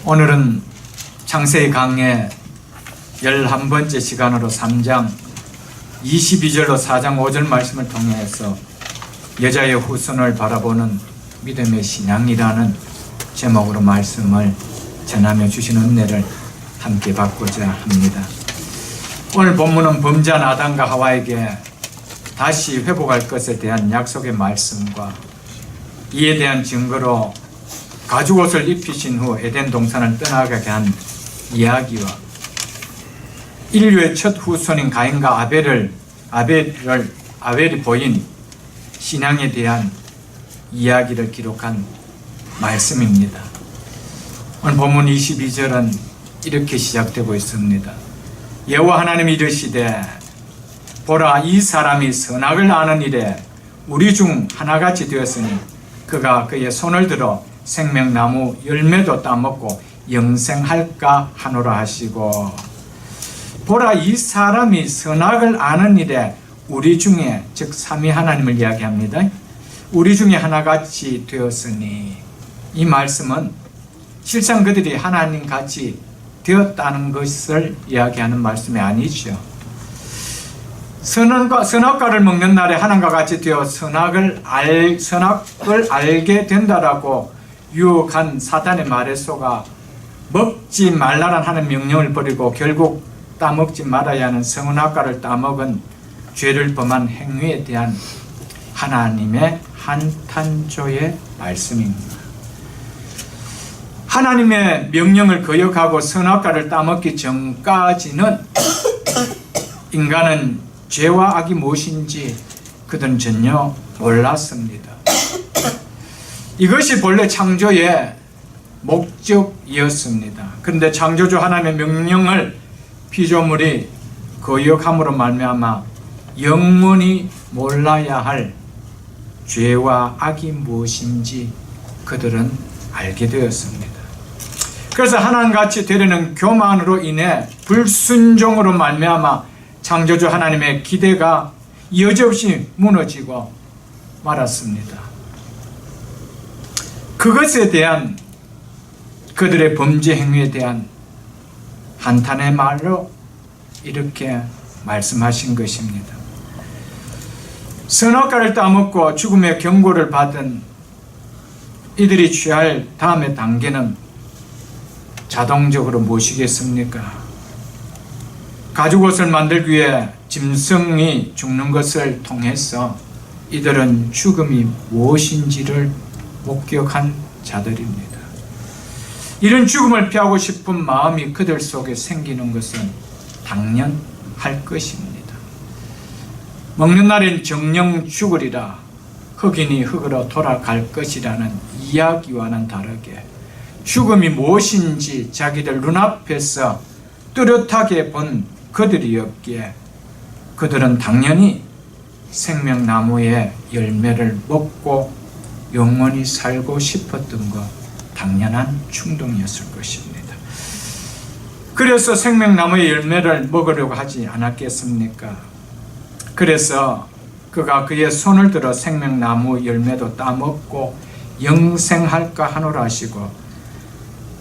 오늘은 창세기 강의 11번째 시간으로 3장 22절로 4장 5절 말씀을 통해서 여자의 후손을 바라보는 믿음의 신앙이라는 제목으로 말씀을 전하며 주신 은혜를 함께 받고자 합니다. 오늘 본문은 범죄한 아담과 하와에게 다시 회복할 것에 대한 약속의 말씀과 이에 대한 증거로 가죽옷을 입히신 후 에덴 동산을 떠나가게 한 이야기와 인류의 첫 후손인 가인과 아벨이 보인 신앙에 대한 이야기를 기록한 말씀입니다. 오늘 본문 22절은 이렇게 시작되고 있습니다. 여호와 하나님이 이르시되 보라, 이 사람이 선악을 아는 일에 우리 중 하나같이 되었으니 그가 그의 손을 들어 생명나무 열매도 따먹고 영생할까 하노라 하시고, 보라, 이 사람이 선악을 아는 일에 우리 중에, 즉 삼위 하나님을 이야기합니다. 우리 중에 하나같이 되었으니, 이 말씀은 실상 그들이 하나님같이 되었다는 것을 이야기하는 말씀이 아니죠. 선악과를 먹는 날에 하나님과 같이 되어 선악을 알게 된다라고 유혹한 사단의 말에 속아 먹지 말라는 하는 명령을 버리고 결국 따먹지 말아야 하는 선악과를 따먹은 죄를 범한 행위에 대한 하나님의 한탄조의 말씀입니다. 하나님의 명령을 거역하고 선악과를 따먹기 전까지는 인간은 죄와 악이 무엇인지 그들은 전혀 몰랐습니다. 이것이 본래 창조의 목적이었습니다. 그런데 창조주 하나님의 명령을 피조물이 거역함으로 말미암아 영원히 몰라야 할 죄와 악이 무엇인지 그들은 알게 되었습니다. 그래서 하나님같이 되려는 교만으로 인해 불순종으로 말미암아 창조주 하나님의 기대가 여지없이 무너지고 말았습니다. 그것에 대한 그들의 범죄 행위에 대한 한탄의 말로 이렇게 말씀하신 것입니다. 선악과를 따먹고 죽음의 경고를 받은 이들이 취할 다음의 단계는 자동적으로 무엇이겠습니까? 가죽옷을 만들기 위해 짐승이 죽는 것을 통해서 이들은 죽음이 무엇인지를 목격한 자들입니다. 이런 죽음을 피하고 싶은 마음이 그들 속에 생기는 것은 당연할 것입니다. 먹는 날엔 정령 죽으리라, 흑인이 흙으로 돌아갈 것이라는 이야기와는 다르게 죽음이 무엇인지 자기들 눈앞에서 뚜렷하게 본 그들이었기에 그들은 당연히 생명나무의 열매를 먹고 영원히 살고 싶었던 것, 당연한 충동이었을 것입니다. 그래서 생명나무의 열매를 먹으려고 하지 않았겠습니까? 그래서 그가 그의 손을 들어 생명나무 열매도 따먹고 영생할까 하노라 하시고,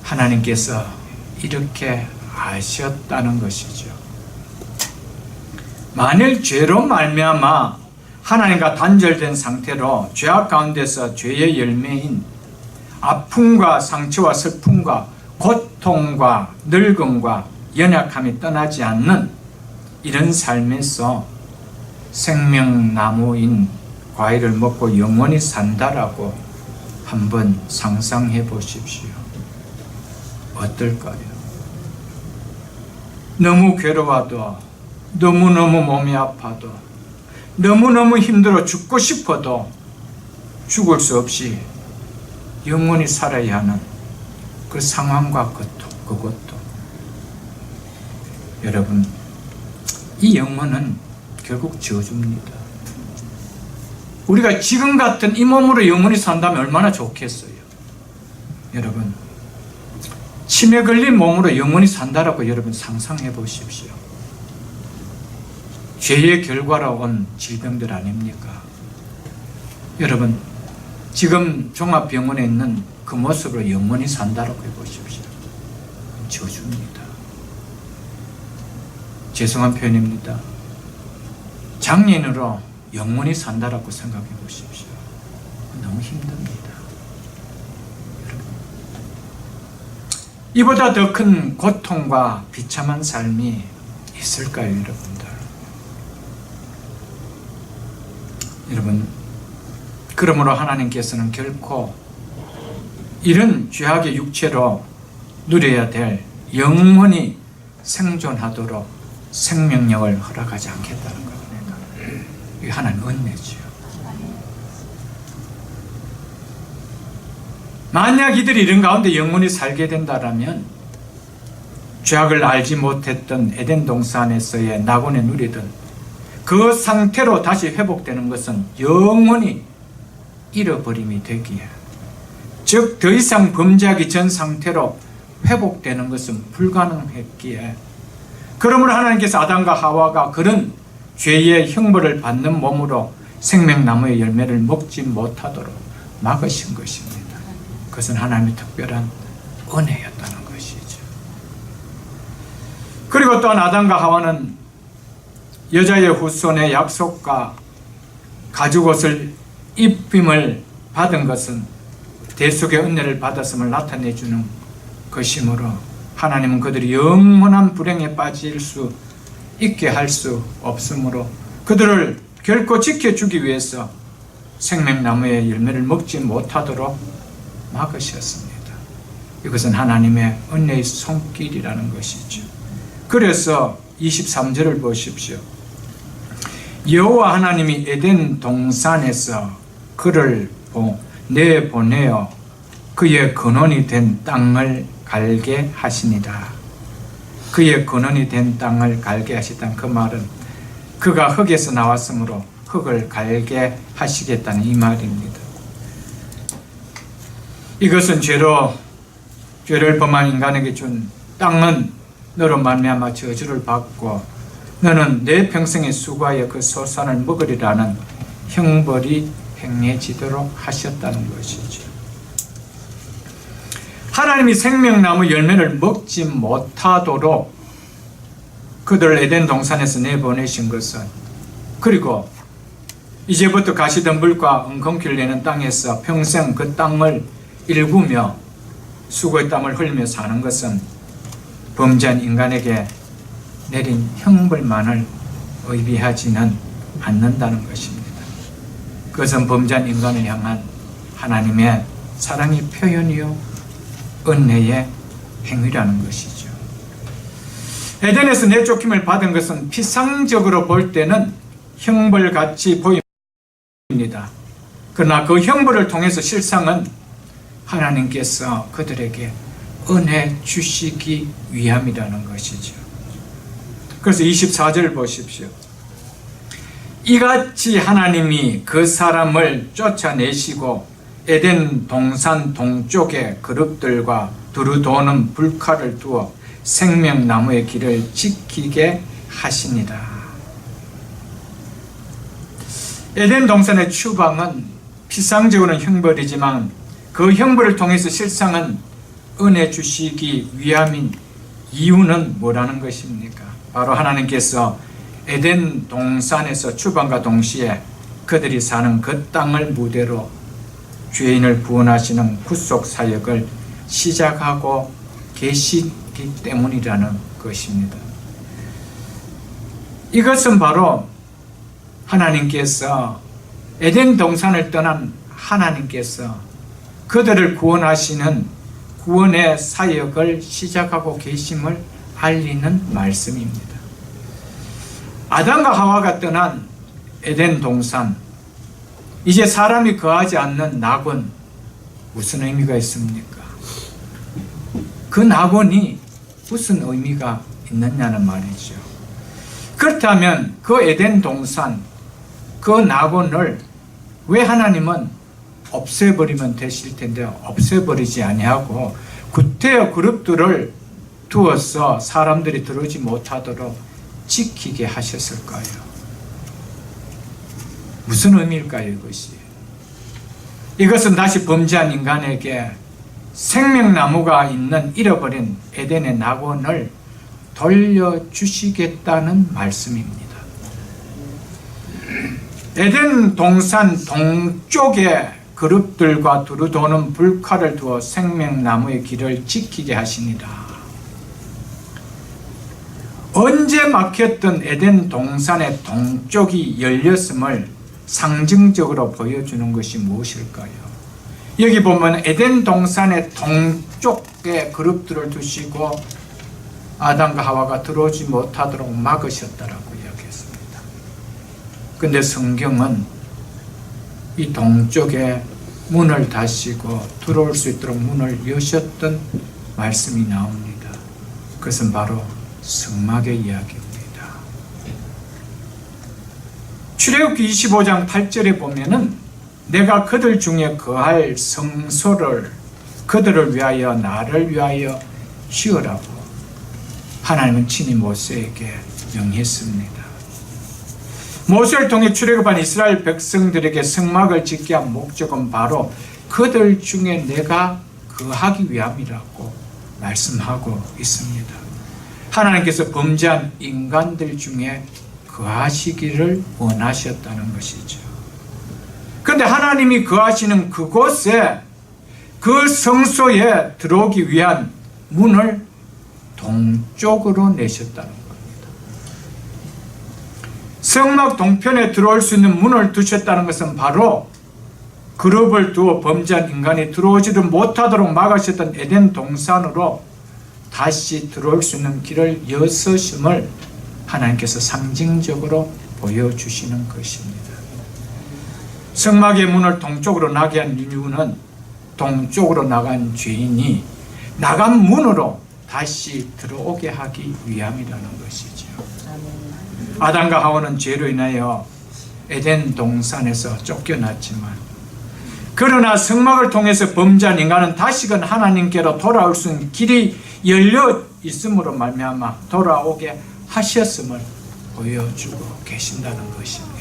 하나님께서 이렇게 아셨다는 것이죠. 만일 죄로 말미암아 하나님과 단절된 상태로 죄악 가운데서 죄의 열매인 아픔과 상처와 슬픔과 고통과 늙음과 연약함이 떠나지 않는 이런 삶에서 생명나무인 과일을 먹고 영원히 산다라고 한번 상상해 보십시오. 어떨까요? 너무 괴로워도, 너무너무 몸이 아파도, 너무너무 힘들어 죽고 싶어도 죽을 수 없이 영원히 살아야 하는 그 상황과 그것도, 여러분, 이 영혼은 결국 저주입니다. 우리가 지금 같은 이 몸으로 영원히 산다면 얼마나 좋겠어요. 여러분, 치매 걸린 몸으로 영원히 산다라고 여러분 상상해 보십시오. 죄의 결과로 온 질병들 아닙니까? 여러분, 지금 종합병원에 있는 그 모습으로 영원히 산다라고 해보십시오. 저주입니다. 죄송한 표현입니다. 장애인으로 영원히 산다라고 생각해 보십시오. 너무 힘듭니다. 이보다 더 큰 고통과 비참한 삶이 있을까요, 여러분들? 여러분, 그러므로 하나님께서는 결코 이런 죄악의 육체로 누려야 될 영원히 생존하도록 생명력을 허락하지 않겠다는 겁니다. 이게 하나님 은혜죠. 만약 이들이 이런 가운데 영원히 살게 된다면 죄악을 알지 못했던 에덴 동산에서의 낙원에 누리던 그 상태로 다시 회복되는 것은 영원히 잃어버림이 되기에, 즉 더 이상 범죄하기 전 상태로 회복되는 것은 불가능했기에, 그러므로 하나님께서 아담과 하와가 그런 죄의 형벌을 받는 몸으로 생명나무의 열매를 먹지 못하도록 막으신 것입니다. 그것은 하나님의 특별한 은혜였다는 것이죠. 그리고 또한 아담과 하와는 여자의 후손의 약속과 가죽옷을 입힘을 받은 것은 대속의 은혜를 받았음을 나타내주는 것이므로 하나님은 그들이 영원한 불행에 빠질 수 있게 할 수 없으므로 그들을 결코 지켜주기 위해서 생명나무의 열매를 먹지 못하도록 막으셨습니다. 이것은 하나님의 은혜의 손길이라는 것이죠. 그래서 23절을 보십시오. 여호와 하나님이 에덴 동산에서 그를 내보내어 그의 근원이 된 땅을 갈게 하시니라. 그의 근원이 된 땅을 갈게 하시다는 그 말은 그가 흙에서 나왔으므로 흙을 갈게 하시겠다는 이 말입니다. 이것은 죄를 범한 인간에게 준 땅은 너로 말미암아 저주를 받고 너는 내 평생의 수고하여 그 소산을 먹으리라는 형벌이 행해지도록 하셨다는 것이죠. 하나님이 생명나무 열매를 먹지 못하도록 그들을 에덴 동산에서 내보내신 것은, 그리고 이제부터 가시던 물과 엉겅퀴를 내는 땅에서 평생 그 땅을 일구며 수고의 땀을 흘리며 사는 것은 범죄한 인간에게 내린 형벌만을 의미하지는 않는다는 것입니다. 그것은 범죄한 인간을 향한 하나님의 사랑의 표현이요 은혜의 행위라는 것이죠. 에덴에서 내쫓김을 받은 것은 피상적으로 볼 때는 형벌같이 보입니다. 그러나 그 형벌을 통해서 실상은 하나님께서 그들에게 은혜 주시기 위함이라는 것이죠. 그래서 24절 보십시오. 이같이 하나님이 그 사람을 쫓아내시고 에덴 동산 동쪽에 그룹들과 두루 도는 불칼을 두어 생명나무의 길을 지키게 하시니라. 에덴 동산의 추방은 피상적으로는 형벌이지만 그 형벌을 통해서 실상은 은혜 주시기 위함인 이유는 뭐라는 것입니까? 바로 하나님께서 에덴 동산에서 추방과 동시에 그들이 사는 그 땅을 무대로 죄인을 구원하시는 구속 사역을 시작하고 계시기 때문이라는 것입니다. 이것은 바로 하나님께서 에덴 동산을 떠난 하나님께서 그들을 구원하시는 구원의 사역을 시작하고 계심을 알리는 말씀입니다. 아담과 하와가 떠난 에덴 동산, 이제 사람이 거하지 않는 낙원, 무슨 의미가 있습니까? 그 낙원이 무슨 의미가 있느냐는 말이죠. 그렇다면 그 에덴 동산, 그 낙원을 왜 하나님은 없애버리면 되실 텐데 없애버리지 아니하고 구태여 그룹들을 두어서 사람들이 들어오지 못하도록 지키게 하셨을까요? 무슨 의미일까요, 이것이? 이것은 다시 범죄한 인간에게 생명나무가 있는 잃어버린 에덴의 낙원을 돌려주시겠다는 말씀입니다. 에덴 동산 동쪽에 그룹들과 두루 도는 불칼을 두어 생명나무의 길을 지키게 하시니라. 언제 막혔던 에덴 동산의 동쪽이 열렸음을 상징적으로 보여주는 것이 무엇일까요? 여기 보면 에덴 동산의 동쪽에 그룹들을 두시고 아담과 하와가 들어오지 못하도록 막으셨다라고 이야기했습니다. 근데 성경은 이 동쪽에 문을 닫으시고 들어올 수 있도록 문을 여셨던 말씀이 나옵니다. 그것은 바로 성막의 이야기입니다. 출애굽기 25장 8절에 보면은 내가 그들 중에 거할 성소를 그들을 위하여 나를 위하여 지으라고 하나님은 친히 모세에게 명했습니다. 모세를 통해 출애굽한 이스라엘 백성들에게 성막을 짓게 한 목적은 바로 그들 중에 내가 거하기 위함이라고 말씀하고 있습니다. 하나님께서 범죄한 인간들 중에 거하시기를 원하셨다는 것이죠. 그런데 하나님이 거하시는 그곳에 그 성소에 들어오기 위한 문을 동쪽으로 내셨다는 겁니다. 성막 동편에 들어올 수 있는 문을 두셨다는 것은 바로 그룹을 두어 범죄한 인간이 들어오지를 못하도록 막으셨던 에덴 동산으로 다시 들어올 수 있는 길을 여서심을 하나님께서 상징적으로 보여주시는 것입니다. 성막의 문을 동쪽으로 나게 한 이유는 동쪽으로 나간 죄인이 나간 문으로 다시 들어오게 하기 위함이라는 것이죠. 아담과 하와는 죄로 인하여 에덴 동산에서 쫓겨났지만 그러나 성막을 통해서 범죄한 인간은 다시금 하나님께로 돌아올 수 있는 길이 열려 있음으로 말미암아 돌아오게 하셨음을 보여주고 계신다는 것입니다.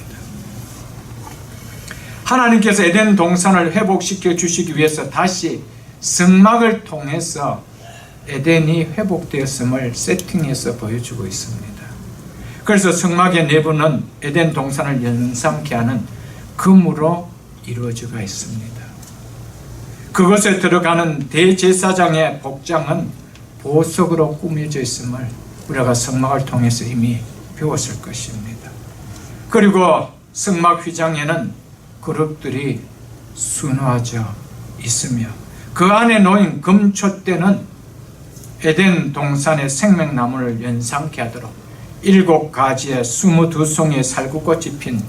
하나님께서 에덴 동산을 회복시켜 주시기 위해서 다시 성막을 통해서 에덴이 회복되었음을 세팅해서 보여주고 있습니다. 그래서 성막의 내부는 에덴 동산을 연상케 하는 금으로 이루어져가 있습니다. 그것에 들어가는 대제사장의 복장은 보석으로 꾸며져 있음을 우리가 성막을 통해서 이미 배웠을 것입니다. 그리고 성막 휘장에는 그룹들이 수놓아져 있으며 그 안에 놓인 금촛대는 에덴 동산의 생명나무를 연상케 하도록 7가지의 22송이의 살구꽃이 핀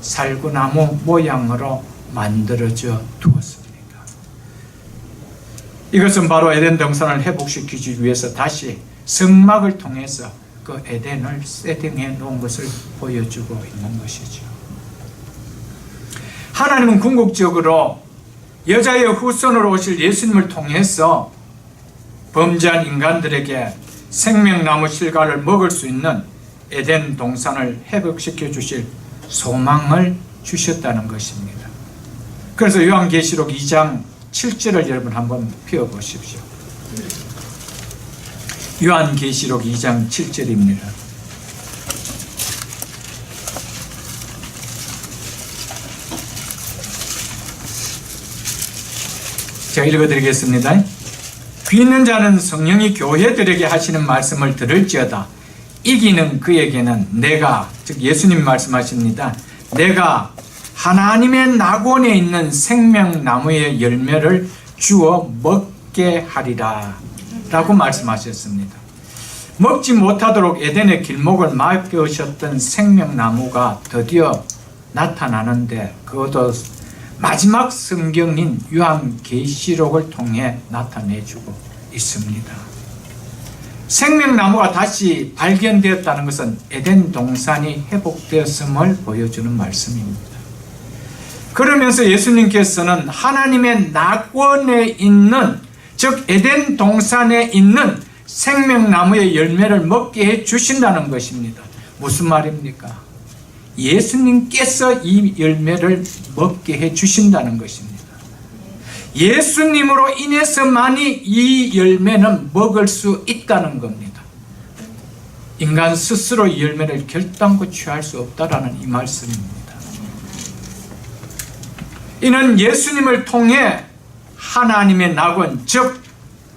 살구나무 모양으로 만들어져 두었습니다. 이것은 바로 에덴 동산을 회복시키기 위해서 다시 성막을 통해서 그 에덴을 세팅해 놓은 것을 보여주고 있는 것이죠. 하나님은 궁극적으로 여자의 후손으로 오실 예수님을 통해서 범죄한 인간들에게 생명나무 실과를 먹을 수 있는 에덴 동산을 회복시켜 주실 소망을 주셨다는 것입니다. 그래서 요한계시록 2장 7절을 여러분 한번 펴보십시오. 요한계시록 2장 7절입니다. 제가 읽어드리겠습니다. 귀 있는 자는 성령이 교회들에게 하시는 말씀을 들을지어다. 이기는 그에게는 내가, 즉 예수님 말씀하십니다. 내가 하나님의 낙원에 있는 생명나무의 열매를 주어 먹게 하리라 라고 말씀하셨습니다. 먹지 못하도록 에덴의 길목을 막으셨던 생명나무가 드디어 나타나는데 그것도 마지막 성경인 요한계시록을 통해 나타내주고 있습니다. 생명나무가 다시 발견되었다는 것은 에덴 동산이 회복되었음을 보여주는 말씀입니다. 그러면서 예수님께서는 하나님의 낙원에 있는, 즉 에덴 동산에 있는 생명나무의 열매를 먹게 해 주신다는 것입니다. 무슨 말입니까? 예수님께서 이 열매를 먹게 해 주신다는 것입니다. 예수님으로 인해서만이 이 열매는 먹을 수 있다는 겁니다. 인간 스스로 이 열매를 결단코 취할 수 없다라는 이 말씀입니다. 이는 예수님을 통해 하나님의 낙원, 즉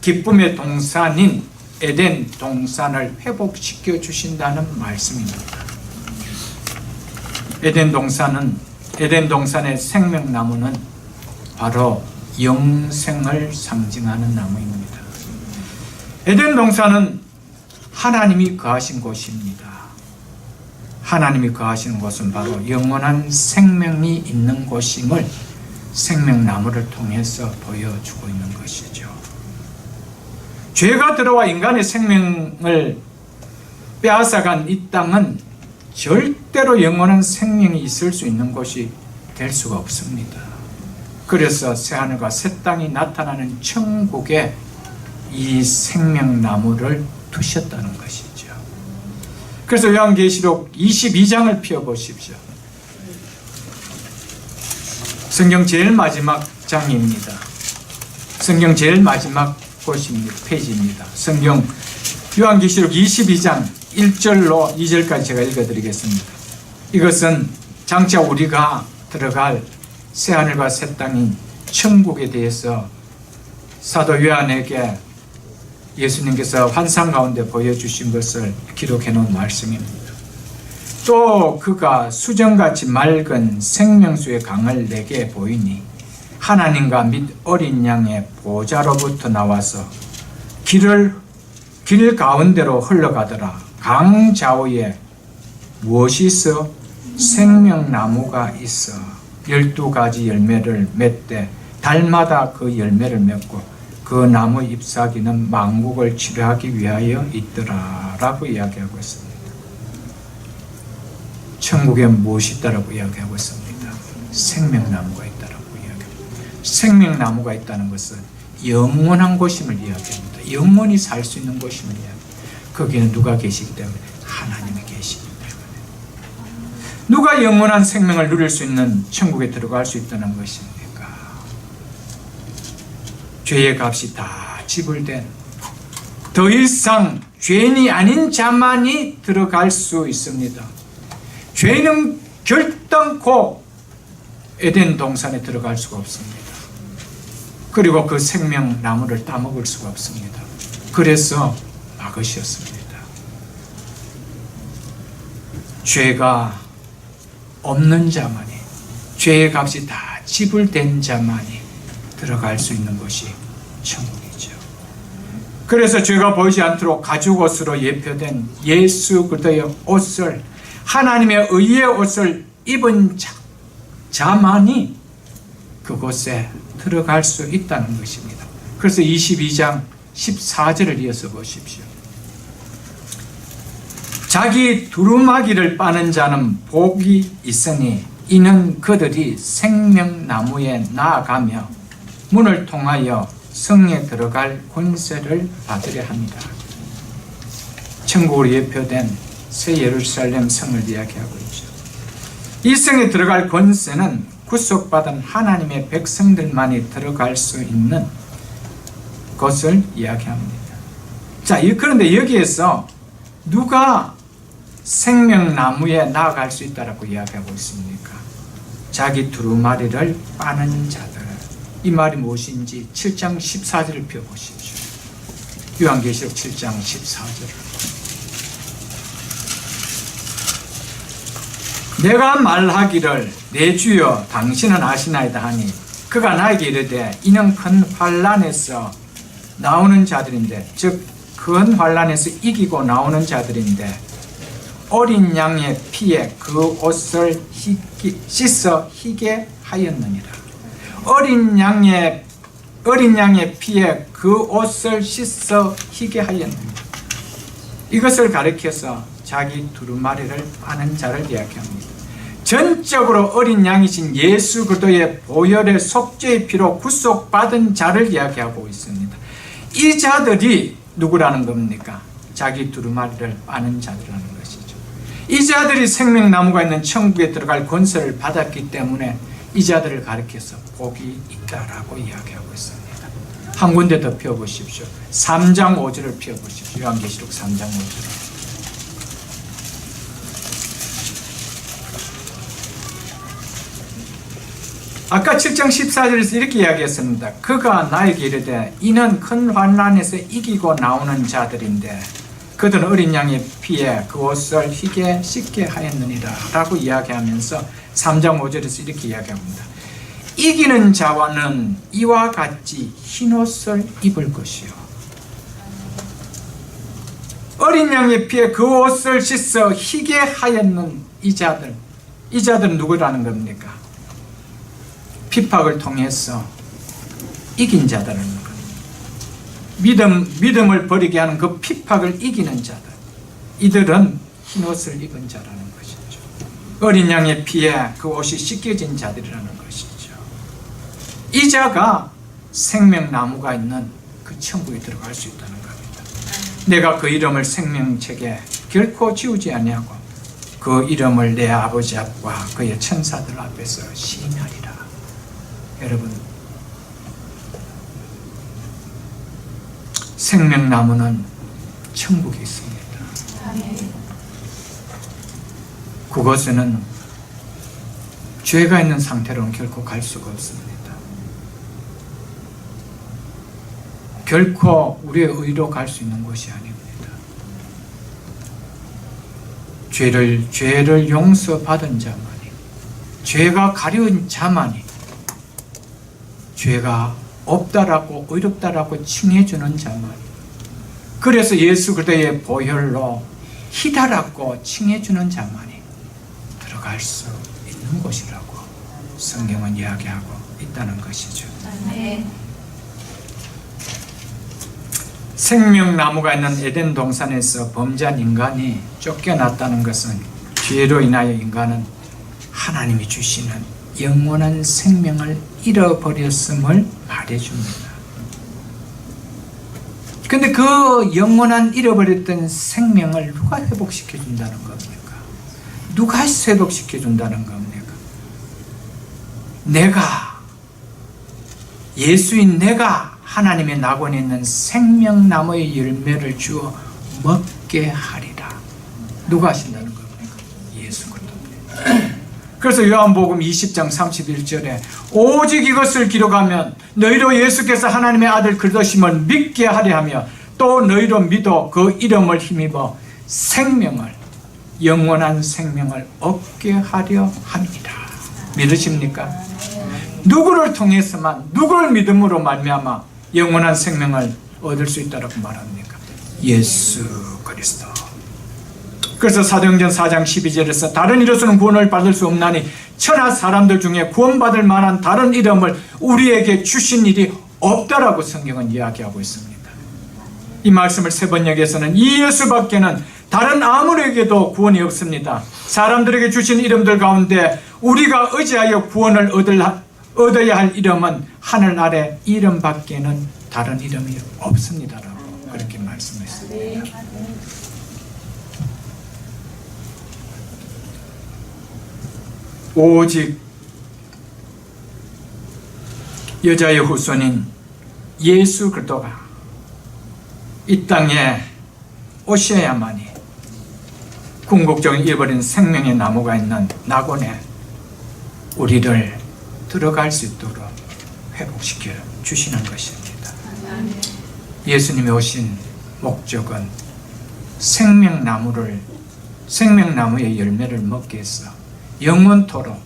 기쁨의 동산인 에덴 동산을 회복시켜 주신다는 말씀입니다. 에덴 동산의 생명나무는 바로 영생을 상징하는 나무입니다. 에덴 동산은 하나님이 거하신 곳입니다. 하나님이 거하시는 곳은 바로 영원한 생명이 있는 곳임을 생명나무를 통해서 보여주고 있는 것이죠. 죄가 들어와 인간의 생명을 빼앗아간 이 땅은 절대로 영원한 생명이 있을 수 있는 곳이 될 수가 없습니다. 그래서 새하늘과 새 땅이 나타나는 천국에 이 생명나무를 두셨다는 것이죠. 그래서 요한계시록 22장을 펴보십시오. 성경 제일 마지막 장입니다. 성경 제일 마지막 페이지입니다. 성경 요한계시록 22장 1절로 2절까지 제가 읽어드리겠습니다. 이것은 장차 우리가 들어갈 새하늘과 새 땅인 천국에 대해서 사도 요한에게 예수님께서 환상 가운데 보여주신 것을 기록해 놓은 말씀입니다. 또 그가 수정같이 맑은 생명수의 강을 내게 보이니 하나님과 및 어린 양의 보좌로부터 나와서 길 가운데로 흘러가더라. 강 좌우에 무엇이 있어? 생명나무가 있어 12가지 열매를 맺되 달마다 그 열매를 맺고 그 나무 잎사귀는 만국을 치료하기 위하여 있더라 라고 이야기하고 있습니다. 천국에 무엇이 있다라고 이야기하고 있습니다. 생명나무가 있다라고 이야기합니다. 생명나무가 있다는 것은 영원한 곳임을 이야기합니다. 영원히 살 수 있는 곳임을 이야기합니다. 거기는 누가 계시기 때문에? 하나님이 계시기 때문에. 누가 영원한 생명을 누릴 수 있는 천국에 들어갈 수 있다는 것입니까? 죄의 값이 다 지불된 더 이상 죄인이 아닌 자만이 들어갈 수 있습니다. 죄인은 결단코 에덴 동산에 들어갈 수가 없습니다. 그리고 그 생명나무를 따먹을 수가 없습니다. 그래서 막으셨습니다. 죄가 없는 자만이, 죄의 값이 다 지불된 자만이 들어갈 수 있는 것이 천국이죠. 그래서 죄가 보이지 않도록 가죽옷으로 예표된 예수 그리스도의 옷을, 하나님의 의의 옷을 입은 자만이 그곳에 들어갈 수 있다는 것입니다. 그래서 22장 14절을 이어서 보십시오. 자기 두루마기를 빠는 자는 복이 있으니 이는 그들이 생명나무에 나아가며 문을 통하여 성에 들어갈 권세를 받으려 합니다. 천국으로 예표된 새 예루살렘 성을 이야기하고 있죠. 이 성에 들어갈 권세는 구속받은 하나님의 백성들만이 들어갈 수 있는 것을 이야기합니다. 자, 그런데 여기에서 누가 생명나무에 나아갈 수 있다라고 이야기하고 있습니까? 자기 두루마리를 빠는 자들. 이 말이 무엇인지 7장 14절을 펴보십시오. 요한계시록 7장 14절을. 내가 말하기를 내 주여 당신은 아시나이다 하니 그가 나에게 이르되 이는 큰 환난에서 나오는 자들인데, 즉 큰 환난에서 이기고 나오는 자들인데 어린 양의 피에 그 옷을 씻어 희게 하였느니라. 어린 양의 피에 그 옷을 씻어 희게 하였느니라. 이것을 가리켜서 자기 두루마리를 빠는 자를 이야기합니다. 전적으로 어린 양이신 예수 그리스도의 보혈의 속죄의 피로 구속받은 자를 이야기하고 있습니다. 이 자들이 누구라는 겁니까? 자기 두루마리를 빠는 자들이라는 것이죠. 이 자들이 생명나무가 있는 천국에 들어갈 권세를 받았기 때문에 이 자들을 가리켜서 복이 있다라고 이야기하고 있습니다. 한 군데 더 펴보십시오. 3장 5절을 펴보십시오. 요한계시록 3장 5절. 아까 7장 14절에서 이렇게 이야기했습니다. 그가 나에게 이르되 이는 큰 환난에서 이기고 나오는 자들인데 그들은 어린 양의 피에 그 옷을 희게 씻게 하였느니라 라고 이야기하면서 3장 5절에서 이렇게 이야기합니다. 이기는 자와는 이와 같이 흰옷을 입을 것이요 어린 양의 피에 그 옷을 씻어 희게 하였는 이 자들은 누구라는 겁니까? 핍박을 통해서 이긴 자들은 믿음을 버리게 하는 그 핍박을 이기는 자들, 이들은 흰옷을 입은 자라는 것이죠. 어린 양의 피에 그 옷이 씻겨진 자들이라는 것이죠. 이 자가 생명나무가 있는 그 천국에 들어갈 수 있다는 겁니다. 내가 그 이름을 생명책에 결코 지우지 아니하고 그 이름을 내 아버지 앞과 그의 천사들 앞에서 시인하리라. 여러분, 생명나무는 천국에 있습니다. 그곳에는 죄가 있는 상태로는 결코 갈 수가 없습니다. 결코 우리의 의로 갈 수 있는 곳이 아닙니다. 죄를 용서받은 자만이, 죄가 가려운 자만이, 죄가 없다라고 의롭다라고 칭해주는 자만이, 그래서 예수 그리스도의 보혈로 희다라고 칭해주는 자만이 들어갈 수 있는 곳이라고 성경은 이야기하고 있다는 것이죠. 생명나무가 있는 에덴 동산에서 범죄한 인간이 쫓겨났다는 것은 죄로 인하여 인간은 하나님이 주시는 영원한 생명을 잃어버렸음을 말해줍니다. 근데 그 영원한 잃어버렸던 생명을 누가 회복시켜 준다는 겁니까? 누가 회복시켜 준다는 겁니까? 내가, 예수인 내가 하나님의 낙원에 있는 생명나무의 열매를 주어 먹게 하리라. 누가 하신다는 겁니까? 예수 그리스도입니다. 그래서 요한복음 20장 31절에 오직 이것을 기록하면 너희로 예수께서 하나님의 아들 그리스도심을 믿게 하려 하며 또 너희로 믿어 그 이름을 힘입어 생명을, 영원한 생명을 얻게 하려 합니다. 믿으십니까? 누구를 통해서만, 누구를 믿음으로 말미암아 영원한 생명을 얻을 수 있다고 말합니까? 예수 그리스도. 그래서 사도행전 4장 12절에서 다른 이로서는 구원을 받을 수 없나니 천하 사람들 중에 구원받을 만한 다른 이름을 우리에게 주신 일이 없다라고 성경은 이야기하고 있습니다. 이 말씀을 세번역에서는 이 예수밖에는 다른 아무에게도 구원이 없습니다. 사람들에게 주신 이름들 가운데 우리가 의지하여 구원을 얻어야 할 이름은 하늘 아래 이름밖에는 다른 이름이 없습니다라고 그렇게 말씀했습니다. 오직 여자의 후손인 예수 그리스도가 이 땅에 오셔야만이 궁극적인 잃어버린 생명의 나무가 있는 낙원에 우리를 들어갈 수 있도록 회복시켜 주시는 것입니다. 예수님이 오신 목적은 생명나무의 열매를 먹게 해서 영원토록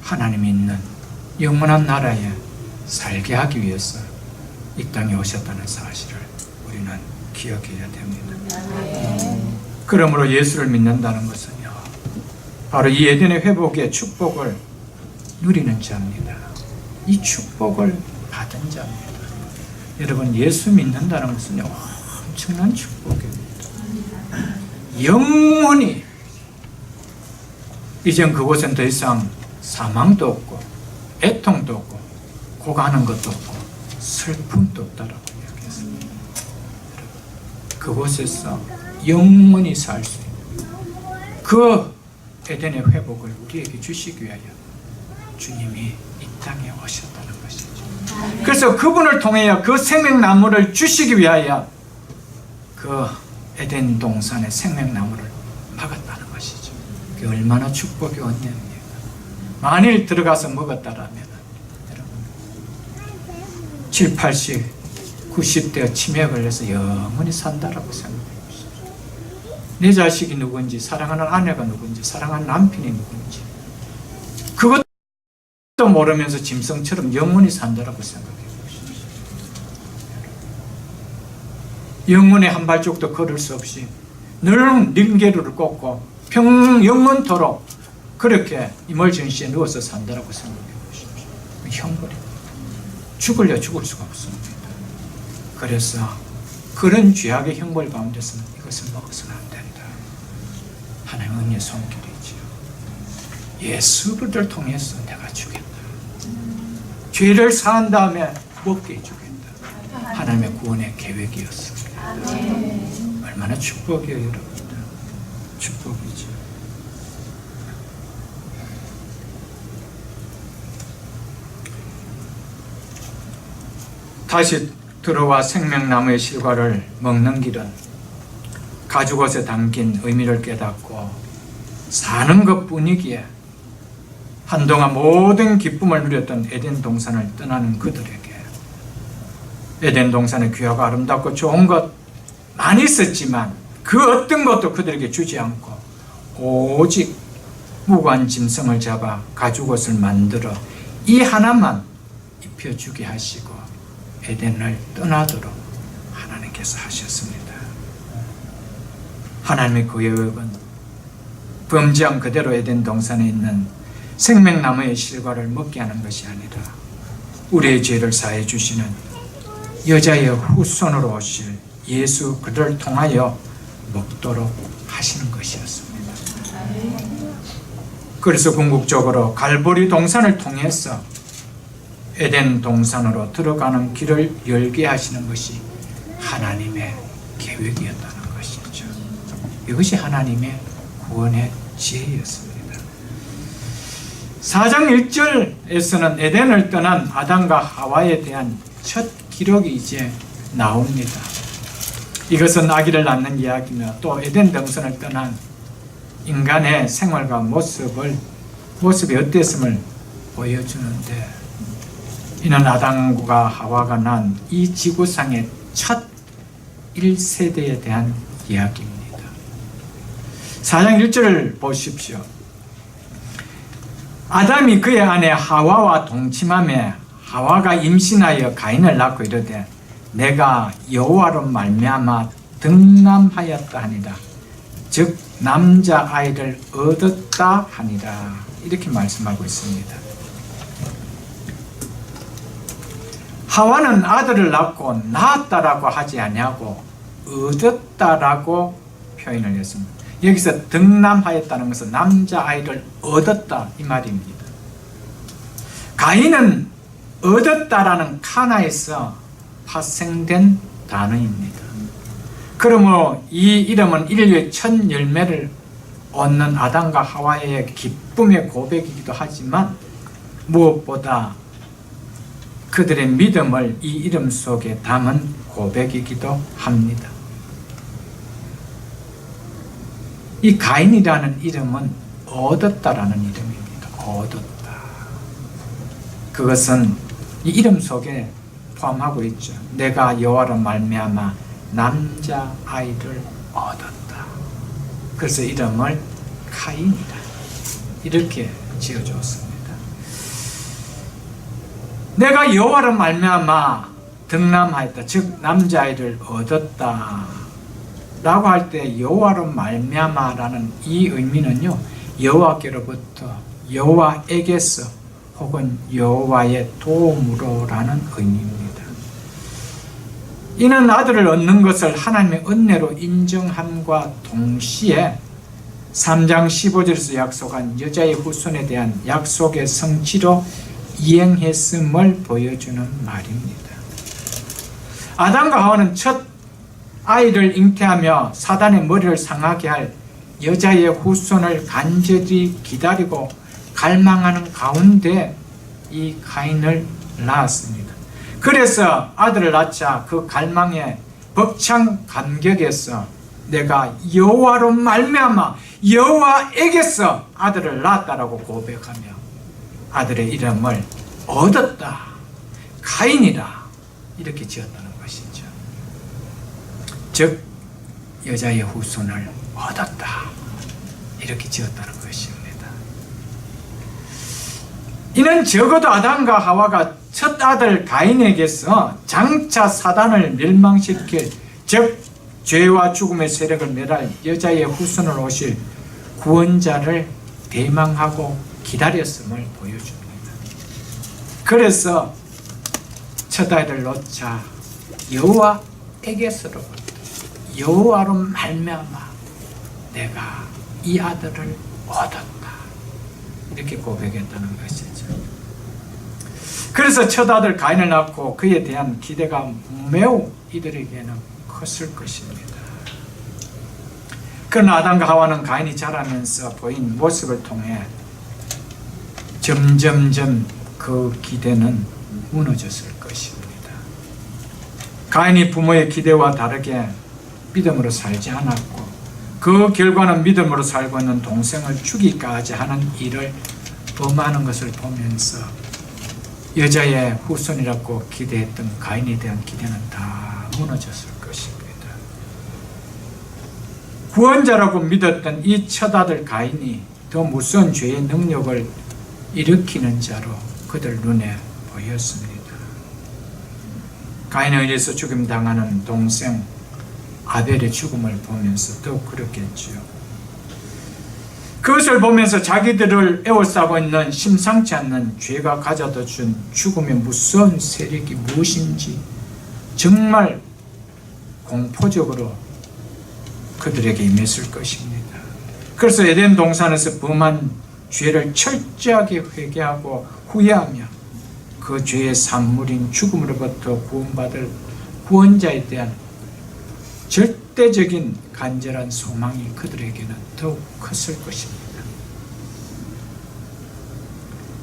하나님이 있는 영원한 나라에 살게 하기 위해서 이 땅에 오셨다는 사실을 우리는 기억해야 됩니다. 그러므로 예수를 믿는다는 것은요, 바로 이 에덴의 회복의 축복을 누리는 자입니다. 이 축복을 받은 자입니다. 여러분, 예수 믿는다는 것은요, 엄청난 축복입니다. 영원히 이젠 그곳엔 더 이상 사망도 없고 애통도 없고 고가는 것도 없고 슬픔도 없다라고 이야기했습니다. 그곳에서 영원히 살 수 있는 그 에덴의 회복을 우리에게 주시기 위하여 주님이 이 땅에 오셨다는 것이죠. 그래서 그분을 통하여 그 생명나무를 주시기 위하여 그 에덴 동산의 생명나무를 막았다는 것이죠. 그게 얼마나 축복의 언약입니까? 만일 들어가서 먹었다라면 여러분 7, 80, 90대가 치매에 걸려서 영원히 산다라고 생각해 보십시오. 내 자식이 누군지, 사랑하는 아내가 누군지, 사랑하는 남편이 누군지 그것도 모르면서 짐승처럼 영원히 산다라고 생각해 보십시오. 영원히 한 발짝도 걸을 수 없이 늘 링게루를 꽂고 영원토록 그렇게 이멀전시에 누워서 산다라고 생각해 보십시오. 형벌입니다. 죽을려 죽을 수가 없습니다. 그래서 그런 죄악의 형벌 가운데서는 이것을 먹어서는 안 된다. 하나님의 은혜의 손길이지요. 예수를 통해서 내가 주겠다. 죄를 사한 다음에 먹게 해주겠다. 하나님의 구원의 계획이었습니다. 얼마나 축복이에요, 여러분들. 축복이죠. 다시 들어와 생명나무의 실과를 먹는 길은 가죽옷에 담긴 의미를 깨닫고 사는 것뿐이기에 한동안 모든 기쁨을 누렸던 에덴 동산을 떠나는 그들에게 에덴 동산의 귀하고 아름답고 좋은 것 많이 있었지만 그 어떤 것도 그들에게 주지 않고 오직 무고한 짐승을 잡아 가죽옷을 만들어 이 하나만 입혀주게 하시고 에덴을 떠나도록 하나님께서 하셨습니다. 하나님의 계획은 범죄한 그대로 에덴 동산에 있는 생명나무의 실과를 먹게 하는 것이 아니라 우리의 죄를 사해 주시는 여자의 후손으로 오실 예수 그들을 통하여 먹도록 하시는 것이었습니다. 그래서 궁극적으로 갈보리 동산을 통해서 에덴 동산으로 들어가는 길을 열게 하시는 것이 하나님의 계획이었다는 것이죠. 이것이 하나님의 구원의 지혜였습니다. 4장 1절에서는 에덴을 떠난 아담과 하와에 대한 첫 기록이 이제 나옵니다. 이것은 아기를 낳는 이야기며 또 에덴 동산을 떠난 인간의 생활과 모습이 어땠음을 보여주는데, 이는 아담과 하와가 난 이 지구상의 첫 1세대에 대한 이야기입니다. 4장 1절을 보십시오. 아담이 그의 아내 하와와 동침하며 하와가 임신하여 가인을 낳고 이르되 내가 여호와로 말미암아 등남하였다 하니라. 즉 남자아이를 얻었다 하니라. 이렇게 말씀하고 있습니다. 하와는 아들을 낳고 낳았다라고 하지 아니하고 얻었다라고 표현을 했습니다. 여기서 등남하였다는 것은 남자아이를 얻었다 이 말입니다. 가인은 얻었다라는 카나에서 파생된 단어입니다. 그러므로 이 이름은 인류의 첫 열매를 얻는 아담과 하와의 기쁨의 고백이기도 하지만 무엇보다 그들의 믿음을 이 이름 속에 담은 고백이기도 합니다. 이 가인이라는 이름은 얻었다라는 이름입니다. 얻었다. 그것은 이 이름 속에 포함하고 있죠. 내가 여호와로 말미암아 남자아이를 얻었다. 그래서 이름을 가인이다 이렇게 지어주었습니다. 내가 여호와로 말미암아 등남하였다. 즉 남자아이를 얻었다 라고 할 때 여호와로 말미암아라는 이 의미는요, 여호와께로부터, 여호와에게서 혹은 여호와의 도움으로라는 의미입니다. 이는 아들을 얻는 것을 하나님의 은혜로 인정함과 동시에 3장 15절에서 약속한 여자의 후손에 대한 약속의 성취로 이행했음을 보여주는 말입니다. 아담과 하와는 첫 아이를 잉태하며 사단의 머리를 상하게 할 여자의 후손을 간절히 기다리고 갈망하는 가운데 이 가인을 낳았습니다. 그래서 아들을 낳자 그 갈망에 벅찬 감격에서 내가 여호와로 말미암아 여호와에게서 아들을 낳았다라고 고백하며 아들의 이름을 얻었다. 가인이라 이렇게 지었다는 것이죠. 즉 여자의 후손을 얻었다. 이렇게 지었다는 것입니다. 이는 적어도 아담과 하와가 첫 아들 가인에게서 장차 사단을 멸망시킬, 즉 죄와 죽음의 세력을 멸할 여자의 후손을 오실 구원자를 대망하고 기다렸음을 보여줍니다. 그래서 첫 아들을 놓자 여호와에게서로부터 여호와로 말미암아 내가 이 아들을 얻었다. 이렇게 고백했다는 것이죠. 그래서 첫 아들 가인을 낳고 그에 대한 기대가 매우 이들에게는 컸을 것입니다. 그러나 아담과 하와는 가인이 자라면서 보인 모습을 통해 점점점 그 기대는 무너졌을 것입니다. 가인이 부모의 기대와 다르게 믿음으로 살지 않았고 그 결과는 믿음으로 살고 있는 동생을 죽이기까지 하는 일을 범하는 것을 보면서 여자의 후손이라고 기대했던 가인에 대한 기대는 다 무너졌을 것입니다. 구원자라고 믿었던 이 첫아들 가인이 더 무서운 죄의 능력을 일으키는 자로 그들 눈에 보였습니다. 가인에 의해서 죽임당하는 동생 아벨의 죽음을 보면서 더욱 그렇겠지요. 그것을 보면서 자기들을 에워싸고 있는 심상치 않는 죄가 가져다 준 죽음의 무서운 세력이 무엇인지 정말 공포적으로 그들에게 임했을 것입니다. 그래서 에덴 동산에서 범한 죄를 철저하게 회개하고 후회하며 그 죄의 산물인 죽음으로부터 구원받을 구원자에 대한 절대적인 간절한 소망이 그들에게는 더욱 컸을 것입니다.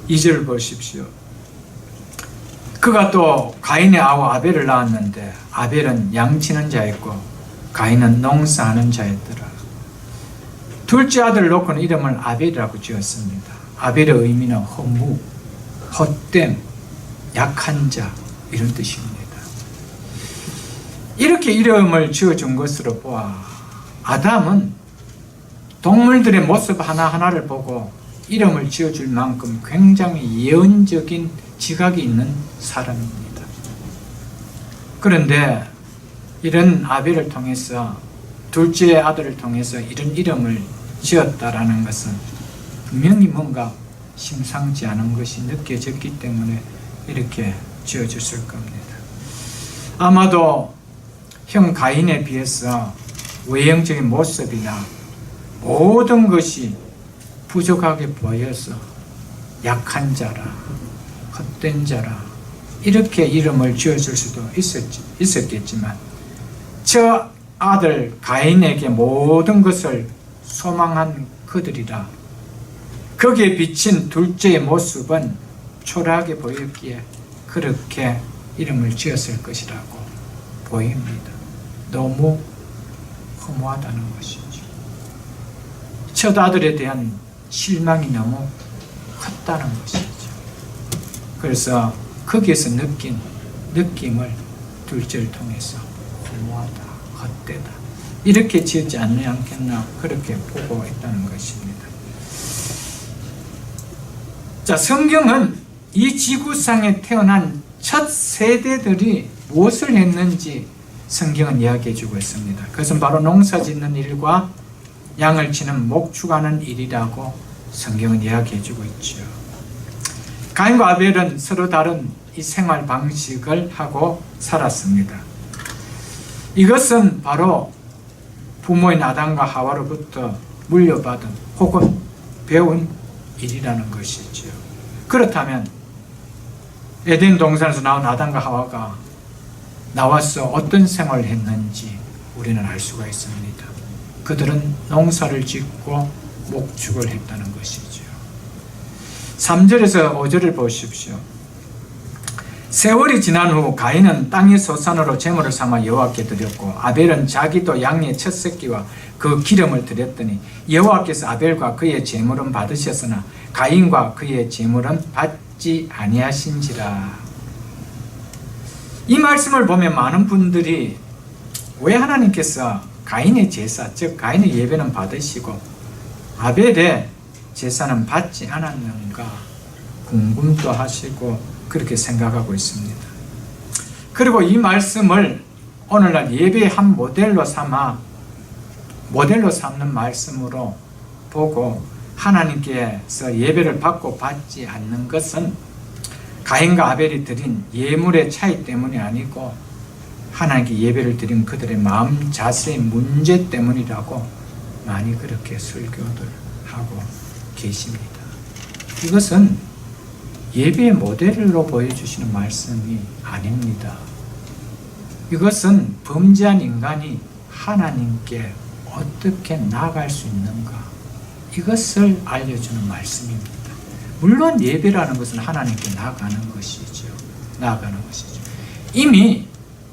2절 보십시오. 그가 또 가인의 아우 아벨을 낳았는데 아벨은 양치는 자였고 가인은 농사하는 자였더라. 둘째 아들을 놓고는 이름을 아벨이라고 지었습니다. 아벨의 의미는 허무, 헛됨, 약한 자 이런 뜻입니다. 이렇게 이름을 지어준 것으로 보아 아담은 동물들의 모습 하나하나를 보고 이름을 지어줄 만큼 굉장히 예언적인 지각이 있는 사람입니다. 그런데 이런 아벨을 통해서 둘째 아들을 통해서 이런 이름을 지었다라는 것은 분명히 뭔가 심상치 않은 것이 느껴졌기 때문에 이렇게 지어졌을 겁니다. 아마도 형 가인에 비해서 외형적인 모습이나 모든 것이 부족하게 보여서 약한 자라, 헛된 자라 이렇게 이름을 지어줄 수도 있었겠지만 저 아들 가인에게 모든 것을 소망한 그들이라 거기에 비친 둘째의 모습은 초라하게 보였기에 그렇게 이름을 지었을 것이라고 보입니다. 너무 허무하다는 것이죠. 첫 아들에 대한 실망이 너무 컸다는 것이죠. 그래서 거기에서 느낀 느낌을 둘째를 통해서 허무하다, 헛되다 이렇게 지었지 않겠나 그렇게 보고 있다는 것입니다. 자, 성경은 이 지구상에 태어난 첫 세대들이 무엇을 했는지 성경은 이야기해 주고 있습니다. 그것은 바로 농사 짓는 일과 양을 치는 목축하는 일이라고 성경은 이야기해 주고 있죠. 가인과 아벨은 서로 다른 이 생활 방식을 하고 살았습니다. 이것은 바로 부모인 아담과 하와로부터 물려받은 혹은 배운 일이라는 것이죠. 그렇다면 에덴 동산에서 나온 아담과 하와가 나와서 어떤 생활을 했는지 우리는 알 수가 있습니다. 그들은 농사를 짓고 목축을 했다는 것이죠. 3절에서 5절을 보십시오. 세월이 지난 후 가인은 땅의 소산으로 제물을 삼아 여호와께 드렸고 아벨은 자기도 양의 첫 새끼와 그 기름을 드렸더니 여호와께서 아벨과 그의 제물은 받으셨으나 가인과 그의 제물은 받지 아니하신지라. 이 말씀을 보면 많은 분들이 왜 하나님께서 가인의 제사, 즉 가인의 예배는 받으시고 아벨의 제사는 받지 않았는가 궁금도 하시고 그렇게 생각하고 있습니다. 그리고 이 말씀을 오늘날 예배의 한 모델로 삼는 말씀으로 보고 하나님께서 예배를 받고 받지 않는 것은 가인과 아벨이 드린 예물의 차이 때문이 아니고 하나님께 예배를 드린 그들의 마음 자세의 문제 때문이라고 많이 그렇게 설교들 하고 계십니다. 이것은 예배의 모델로 보여주시는 말씀이 아닙니다. 이것은 범죄한 인간이 하나님께 어떻게 나아갈 수 있는가, 이것을 알려주는 말씀입니다. 물론 예배라는 것은 하나님께 나아가는 것이죠. 이미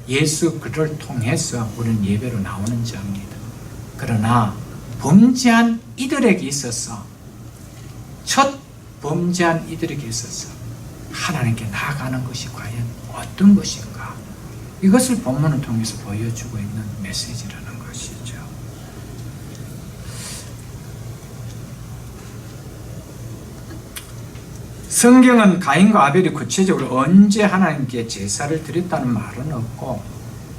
예수 그를 통해서 우리는 예배로 나오는 자입니다. 그러나 범죄한 이들에게 있어서, 첫 범죄한 이들에게 있어서 하나님께 나아가는 것이 과연 어떤 것인가, 이것을 본문을 통해서 보여주고 있는 메시지라는 것이죠. 성경은 가인과 아벨이 구체적으로 언제 하나님께 제사를 드렸다는 말은 없고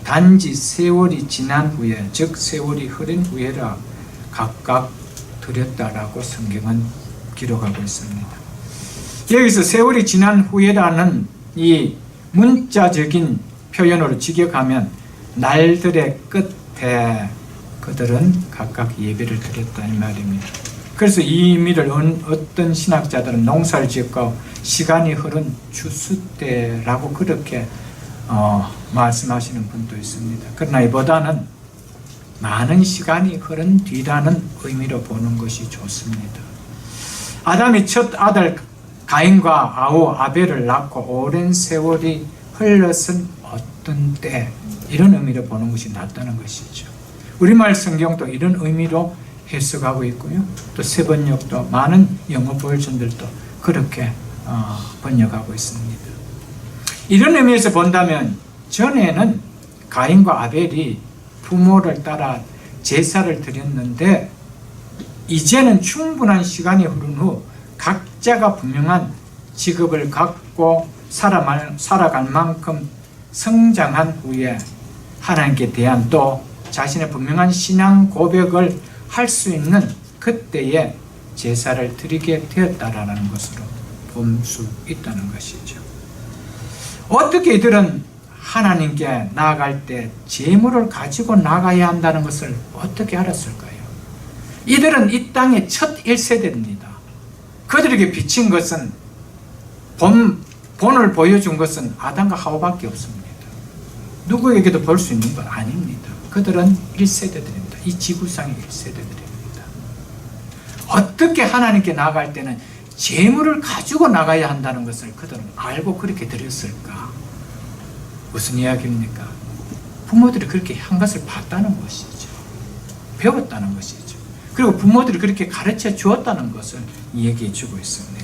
단지 세월이 지난 후에, 즉 세월이 흐른 후에라 각각 드렸다라고 성경은 기록하고 있습니다. 여기서 세월이 지난 후에라는 이 문자적인 표현으로 직역하면 날들의 끝에 그들은 각각 예배를 드렸다 이 말입니다. 그래서 이 의미를 어떤 신학자들은 농사를 짓고 시간이 흐른 추수 때라고 그렇게 말씀하시는 분도 있습니다. 그러나 이보다는 많은 시간이 흐른 뒤라는 의미로 보는 것이 좋습니다. 아담이 첫 아들 가인과 아우 아벨을 낳고 오랜 세월이 흘렀은 어떤 때, 이런 의미로 보는 것이 낫다는 것이죠. 우리말 성경도 이런 의미로 해석하고 있고요. 또 세번역도 많은 영어 버전들도 그렇게 번역하고 있습니다. 이런 의미에서 본다면 전에는 가인과 아벨이 부모를 따라 제사를 드렸는데 이제는 충분한 시간이 흐른 후 각자가 분명한 직업을 갖고 살아갈 만큼 성장한 후에 하나님께 대한 또 자신의 분명한 신앙 고백을 할 수 있는 그때에 제사를 드리게 되었다라는 것으로 볼 수 있다는 것이죠. 어떻게 이들은 하나님께 나아갈 때 제물을 가지고 나가야 한다는 것을 어떻게 알았을까요? 이들은 이 땅의 첫 1세대입니다. 그들에게 비친 것은 본을 보여준 것은 아담과 하와밖에 없습니다. 누구에게도 볼 수 있는 건 아닙니다. 그들은 1세대들입니다. 이 지구상의 1세대들입니다. 어떻게 하나님께 나아갈 때는 재물을 가지고 나가야 한다는 것을 그들은 알고 그렇게 드렸을까? 무슨 이야기입니까? 부모들이 그렇게 한 것을 봤다는 것이죠. 배웠다는 것이죠. 그리고 부모들이 그렇게 가르쳐 주었다는 것을 얘기해 주고 있습니다.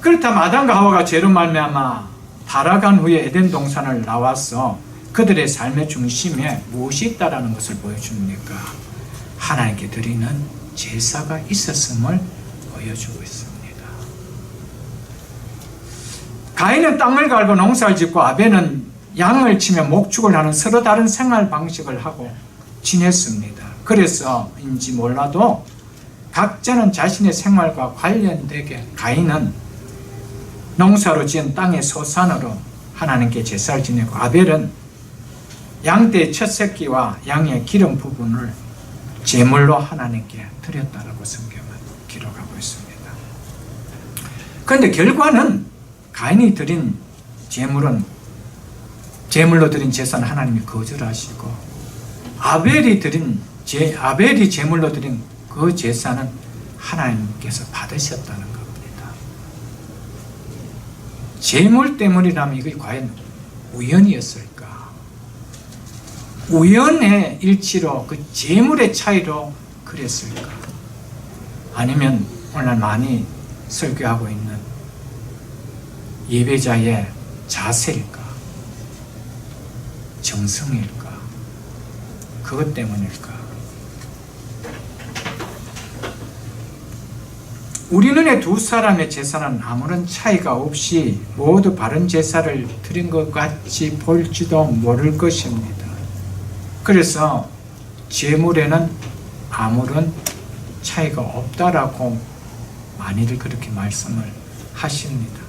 그렇다면 아담과 하와가 죄로 말미암아 타락한 후에 에덴 동산을 나와서 그들의 삶의 중심에 무엇이 있다라는 것을 보여줍니까? 하나님께 드리는 제사가 있었음을 보여주고 있습니다. 가인은 땅을 갈고 농사를 짓고 아벨은 양을 치며 목축을 하는 서로 다른 생활 방식을 하고 지냈습니다. 그래서인지 몰라도 각자는 자신의 생활과 관련되게 가인은 농사로 지은 땅의 소산으로 하나님께 제사를 지내고 아벨은 양떼의 첫 새끼와 양의 기름 부분을 제물로 하나님께 드렸다라고 성경은 기록하고 있습니다. 그런데 결과는 가인이 드린 제물로 드린 제사는 하나님이 거절하시고 아벨이 제물로 드린 그 제사는 하나님께서 받으셨다는 겁니다. 재물 때문이라면 이게 과연 우연이었을까? 우연의 일치로 그 재물의 차이로 그랬을까? 아니면 오늘 많이 설교하고 있는 예배자의 자세일까? 정성일까? 그것 때문일까? 우리 눈에 두 사람의 제사는 아무런 차이가 없이 모두 바른 제사를 드린 것 같이 보일지도 모를 것입니다. 그래서 제물에는 아무런 차이가 없다라고 많이들 그렇게 말씀을 하십니다.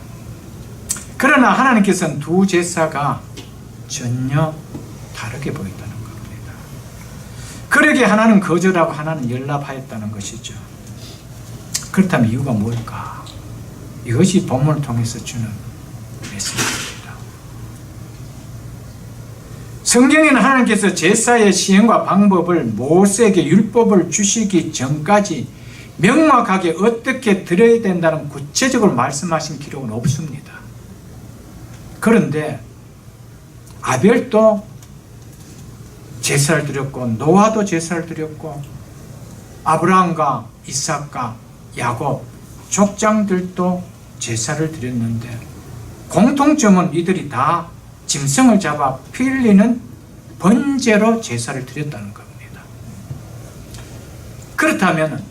그러나 하나님께서는 두 제사가 전혀 다르게 보였다는 겁니다. 그러기에 하나는 거절하고 하나는 연락하였다는 것이죠. 그렇다면 이유가 뭘까? 이것이 본문을 통해서 주는 메시지입니다. 성경에는 하나님께서 제사의 시행과 방법을 모세에게 율법을 주시기 전까지 명확하게 어떻게 드려야 된다는 구체적으로 말씀하신 기록은 없습니다. 그런데 아벨도 제사를 드렸고 노아도 제사를 드렸고 아브라함과 이삭과 야곱 족장들도 제사를 드렸는데 공통점은 이들이 다 짐승을 잡아 피 흘리는 번제로 제사를 드렸다는 겁니다. 그렇다면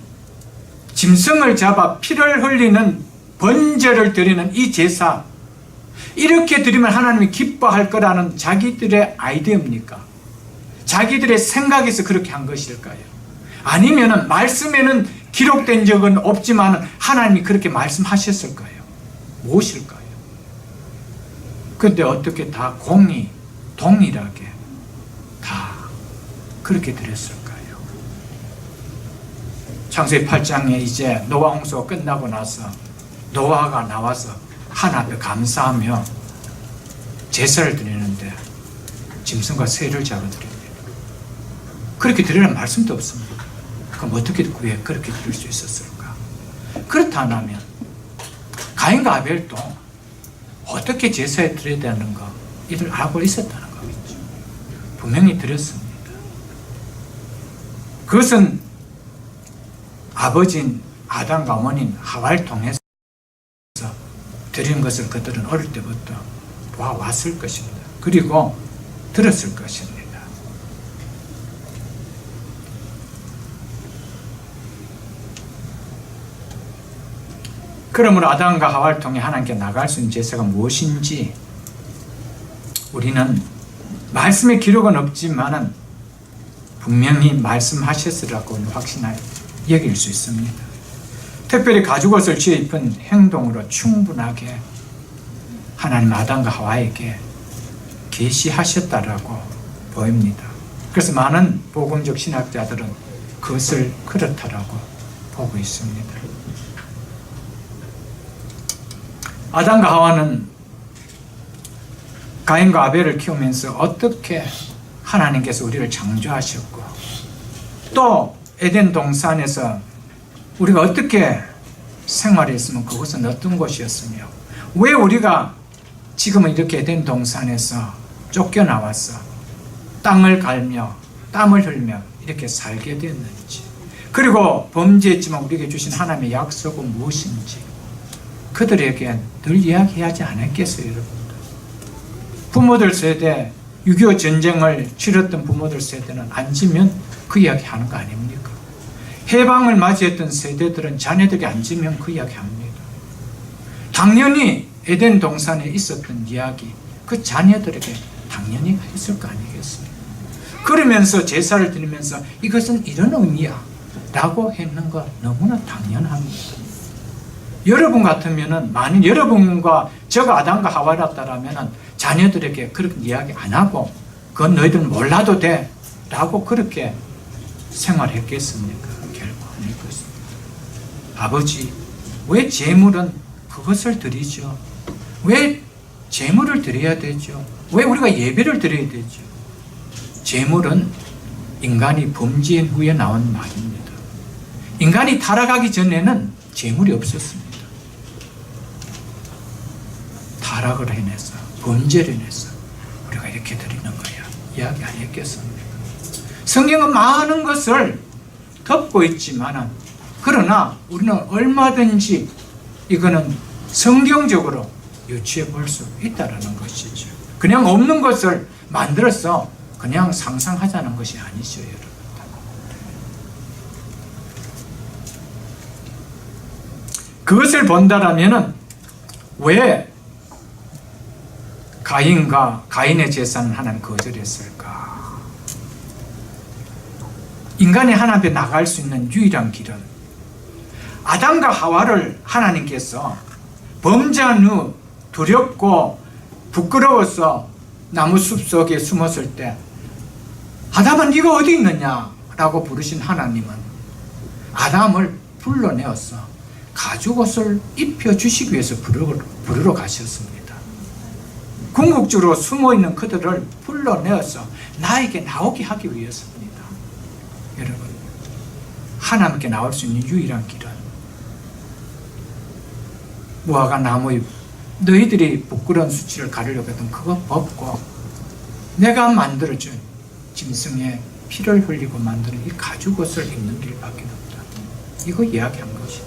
짐승을 잡아 피를 흘리는 번제를 드리는 이 제사, 이렇게 드리면 하나님이 기뻐할 거라는 자기들의 아이디어입니까? 자기들의 생각에서 그렇게 한 것일까요? 아니면 말씀에는 기록된 적은 없지만 하나님이 그렇게 말씀하셨을까요? 무엇일까요? 그런데 어떻게 다 동일하게 다 그렇게 드렸을까요? 창세기 8장에 이제 노아 홍수가 끝나고 나서 노아가 나와서 하나님 앞에 감사하며 제사를 드리는데 짐승과 새를 잡아드립니다. 그렇게 드리라는 말씀도 없습니다. 그럼 어떻게 왜 그렇게 드릴 수 있었을까? 그렇다면 가인과 아벨도 어떻게 제사에 드려야 되는가 이들 알고 있었다는 거겠죠. 분명히 드렸습니다. 그것은 아버지인 아담과 어머니인 하와를 통해서 드리는 것을 그들은 어릴 때부터 봐왔을 것입니다. 그리고 들었을 것입니다. 그러므로 아담과 하와를 통해 하나님께 나갈 수 있는 제사가 무엇인지 우리는 말씀의 기록은 없지만 분명히 말씀하셨으라고 확신하여 여길 수 있습니다. 특별히 가죽옷을 쥐어 입은 행동으로 충분하게 하나님 아담과 하와에게 계시하셨다라고 보입니다. 그래서 많은 복음적 신학자들은 그것을 그렇다라고 보고 있습니다. 아담과 하와는 가인과 아벨을 키우면서 어떻게 하나님께서 우리를 창조하셨고 또 에덴 동산에서 우리가 어떻게 생활했으면 그것은 어떤 곳이었으며 왜 우리가 지금은 이렇게 에덴 동산에서 쫓겨나와서 땅을 갈며 땀을 흘며 이렇게 살게 됐는지, 그리고 범죄했지만 우리에게 주신 하나님의 약속은 무엇인지 그들에게 늘 이야기하지 않았겠어요, 여러분들? 부모들 세대, 6.25 전쟁을 치렀던 부모들 세대는 앉으면 그 이야기 하는 거 아닙니까? 해방을 맞이했던 세대들은 자녀들이 앉으면 그 이야기 합니다. 당연히 에덴 동산에 있었던 이야기, 그 자녀들에게 당연히 했을 거 아니겠어요? 그러면서 제사를 드리면서 이것은 이런 의미야 라고 했는 거 너무나 당연합니다. 여러분 같으면은, 만일 여러분과 저가 아담과 하와였다라면은 자녀들에게 그렇게 이야기 안 하고 그건 너희들 몰라도 돼 라고 그렇게 생활했겠습니까? 결코 아닐 것입니다. 아버지, 왜 제물은 그것을 드리죠? 왜 제물을 드려야 되죠? 왜 우리가 예배를 드려야 되죠? 제물은 인간이 범죄한 후에 나온 말입니다. 인간이 타락하기 전에는 재물이 없었습니다. 타락을 해내서, 범죄를 해내서 우리가 이렇게 드리는 거야. 이야기 아니겠습니까? 성경은 많은 것을 덮고 있지만, 그러나 우리는 얼마든지 이거는 성경적으로 유추해 볼 수 있다는 것이죠. 그냥 없는 것을 만들어서 그냥 상상하자는 것이 아니죠, 여러분. 그것을 본다라면은 왜 가인의 제사는 하나님 거절했을까? 인간이 하나님 앞에 나갈 수 있는 유일한 길은 아담과 하와를 하나님께서 범죄한 후 두렵고 부끄러워서 나무 숲속에 숨었을 때 아담아 네가 어디 있느냐? 라고 부르신 하나님은 아담을 불러내어서 가죽옷을 입혀주시기 위해서 부르러 가셨습니다. 궁극적으로 숨어있는 그들을 불러내어서 나에게 나오게 하기 위해서입니다. 여러분, 하나님께 나올 수 있는 유일한 길은 무화과 나무의 너희들이 부끄러운 수치를 가리려고 했던 그거 벗고 내가 만들어준 짐승의 피를 흘리고 만드는 이 가죽옷을 입는 길밖에 없다. 이거 이야기한 것입니다.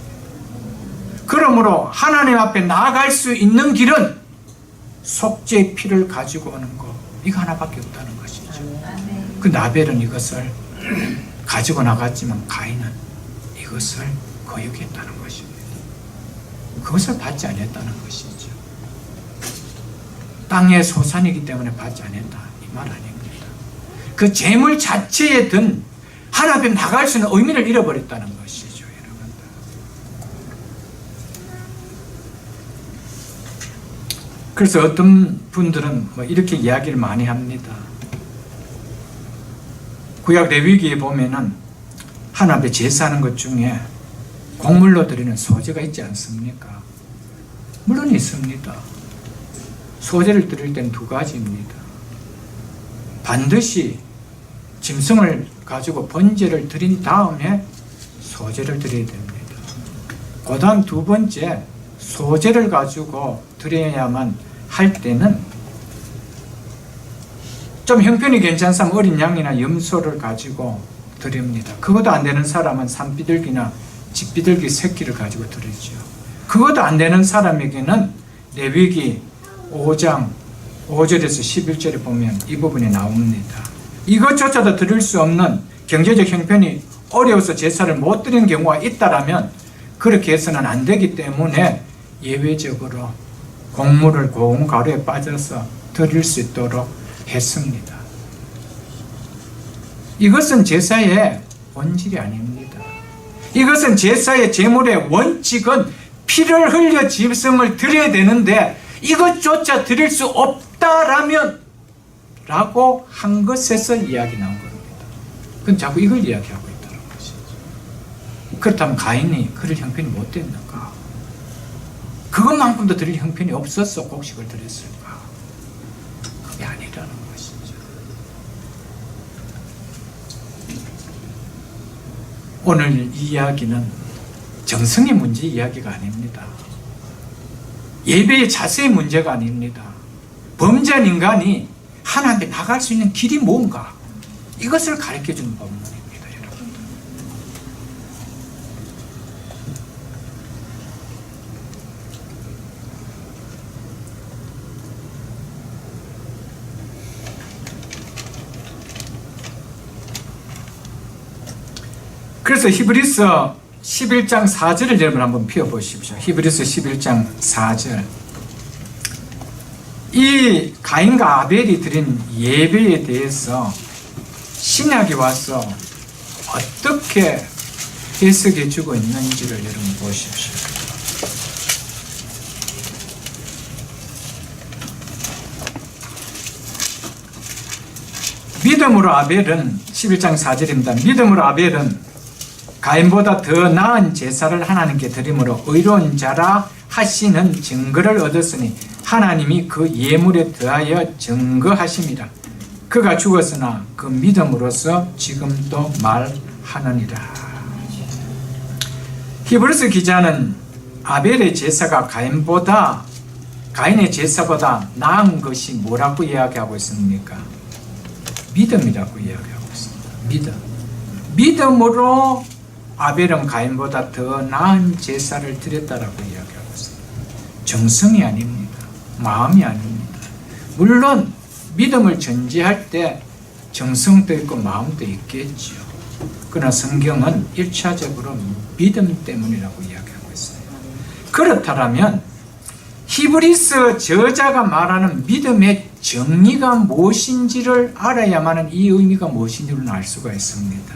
그러므로 하나님 앞에 나아갈 수 있는 길은 속죄의 피를 가지고 오는 것, 이거 하나밖에 없다는 것이죠. 그 나벨은 이것을 가지고 나갔지만 가인은 이것을 거역했다는 것입니다. 그것을 받지 않았다는 것이죠. 땅의 소산이기 때문에 받지 않았다, 이 말 아닙니다. 그 재물 자체에 든 하나님 앞에 나갈 수 있는 의미를 잃어버렸다는 것이죠, 여러분들. 그래서 어떤 분들은 이렇게 이야기를 많이 합니다. 구약 레위기에 보면은 하나님 앞에 제사하는 것 중에 곡물로 드리는 소제가 있지 않습니까? 물론 있습니다. 소제를 드릴 때는 두 가지입니다. 반드시 짐승을 가지고 번제를 드린 다음에 소제를 드려야 됩니다. 그 다음 두 번째, 소제를 가지고 드려야만 할 때는 좀 형편이 괜찮으면 어린 양이나 염소를 가지고 드립니다. 그것도 안 되는 사람은 산비둘기나 집비둘기 새끼를 가지고 드리죠. 그것도 안 되는 사람에게는 레위기 5장 5절에서 11절에 보면 이 부분이 나옵니다. 이것조차도 드릴 수 없는 경제적 형편이 어려워서 제사를 못 드리는 경우가 있다라면 그렇게 해서는 안 되기 때문에 예외적으로 곡물을 고운 가루에 빠져서 드릴 수 있도록 했습니다. 이것은 제사의 본질이 아닙니다. 이것은 제사의 제물의 원칙은 피를 흘려 짐승을 드려야 되는데 이것조차 드릴 수 없다라면 라고 한 것에서 이야기 나온 겁니다. 그건 자꾸 이걸 이야기하고 있다는 것이죠. 그렇다면 가인이 그럴 형편이 못 됐는가? 그것만큼도 드릴 형편이 없어서 곡식을 드렸을까? 그게 아니라는 것이죠. 오늘 이 이야기는 정성의 문제 이야기가 아닙니다. 예배의 자세의 문제가 아닙니다. 범죄한 인간이 하나님께 나갈 수 있는 길이 뭔가, 이것을 가르쳐주는 본문입니다, 여러분들. 그래서 히브리서 11장 4절을 여러분 한번 펴보십시오. 히브리서 11장 4절. 이 가인과 아벨이 드린 예배에 대해서 신약이 와서 어떻게 해석해 주고 있는지를 여러분 보십시오. 믿음으로 아벨은 11장 4절입니다. 믿음으로 아벨은 가인보다 더 나은 제사를 하나님께 드림으로 의로운 자라 하시는 증거를 얻었으니 하나님이 그 예물에 더하여 증거하심이라. 그가 죽었으나 그 믿음으로써 지금도 말하느니라. 히브리서 기자는 아벨의 제사가 가인의 제사보다 나은 것이 뭐라고 이야기하고 있습니까? 믿음이라고 이야기하고 있습니다. 믿음으로 아벨은 가인보다 더 나은 제사를 드렸다라고 이야기하고 있습니다. 정성이 아닙니다. 마음이 아닙니다. 물론 믿음을 전제할 때 정성도 있고 마음도 있겠죠. 그러나 성경은 1차적으로 믿음 때문이라고 이야기하고 있어요. 그렇다면 히브리서 저자가 말하는 믿음의 정의가 무엇인지를 알아야만 이 의미가 무엇인지를 알 수가 있습니다.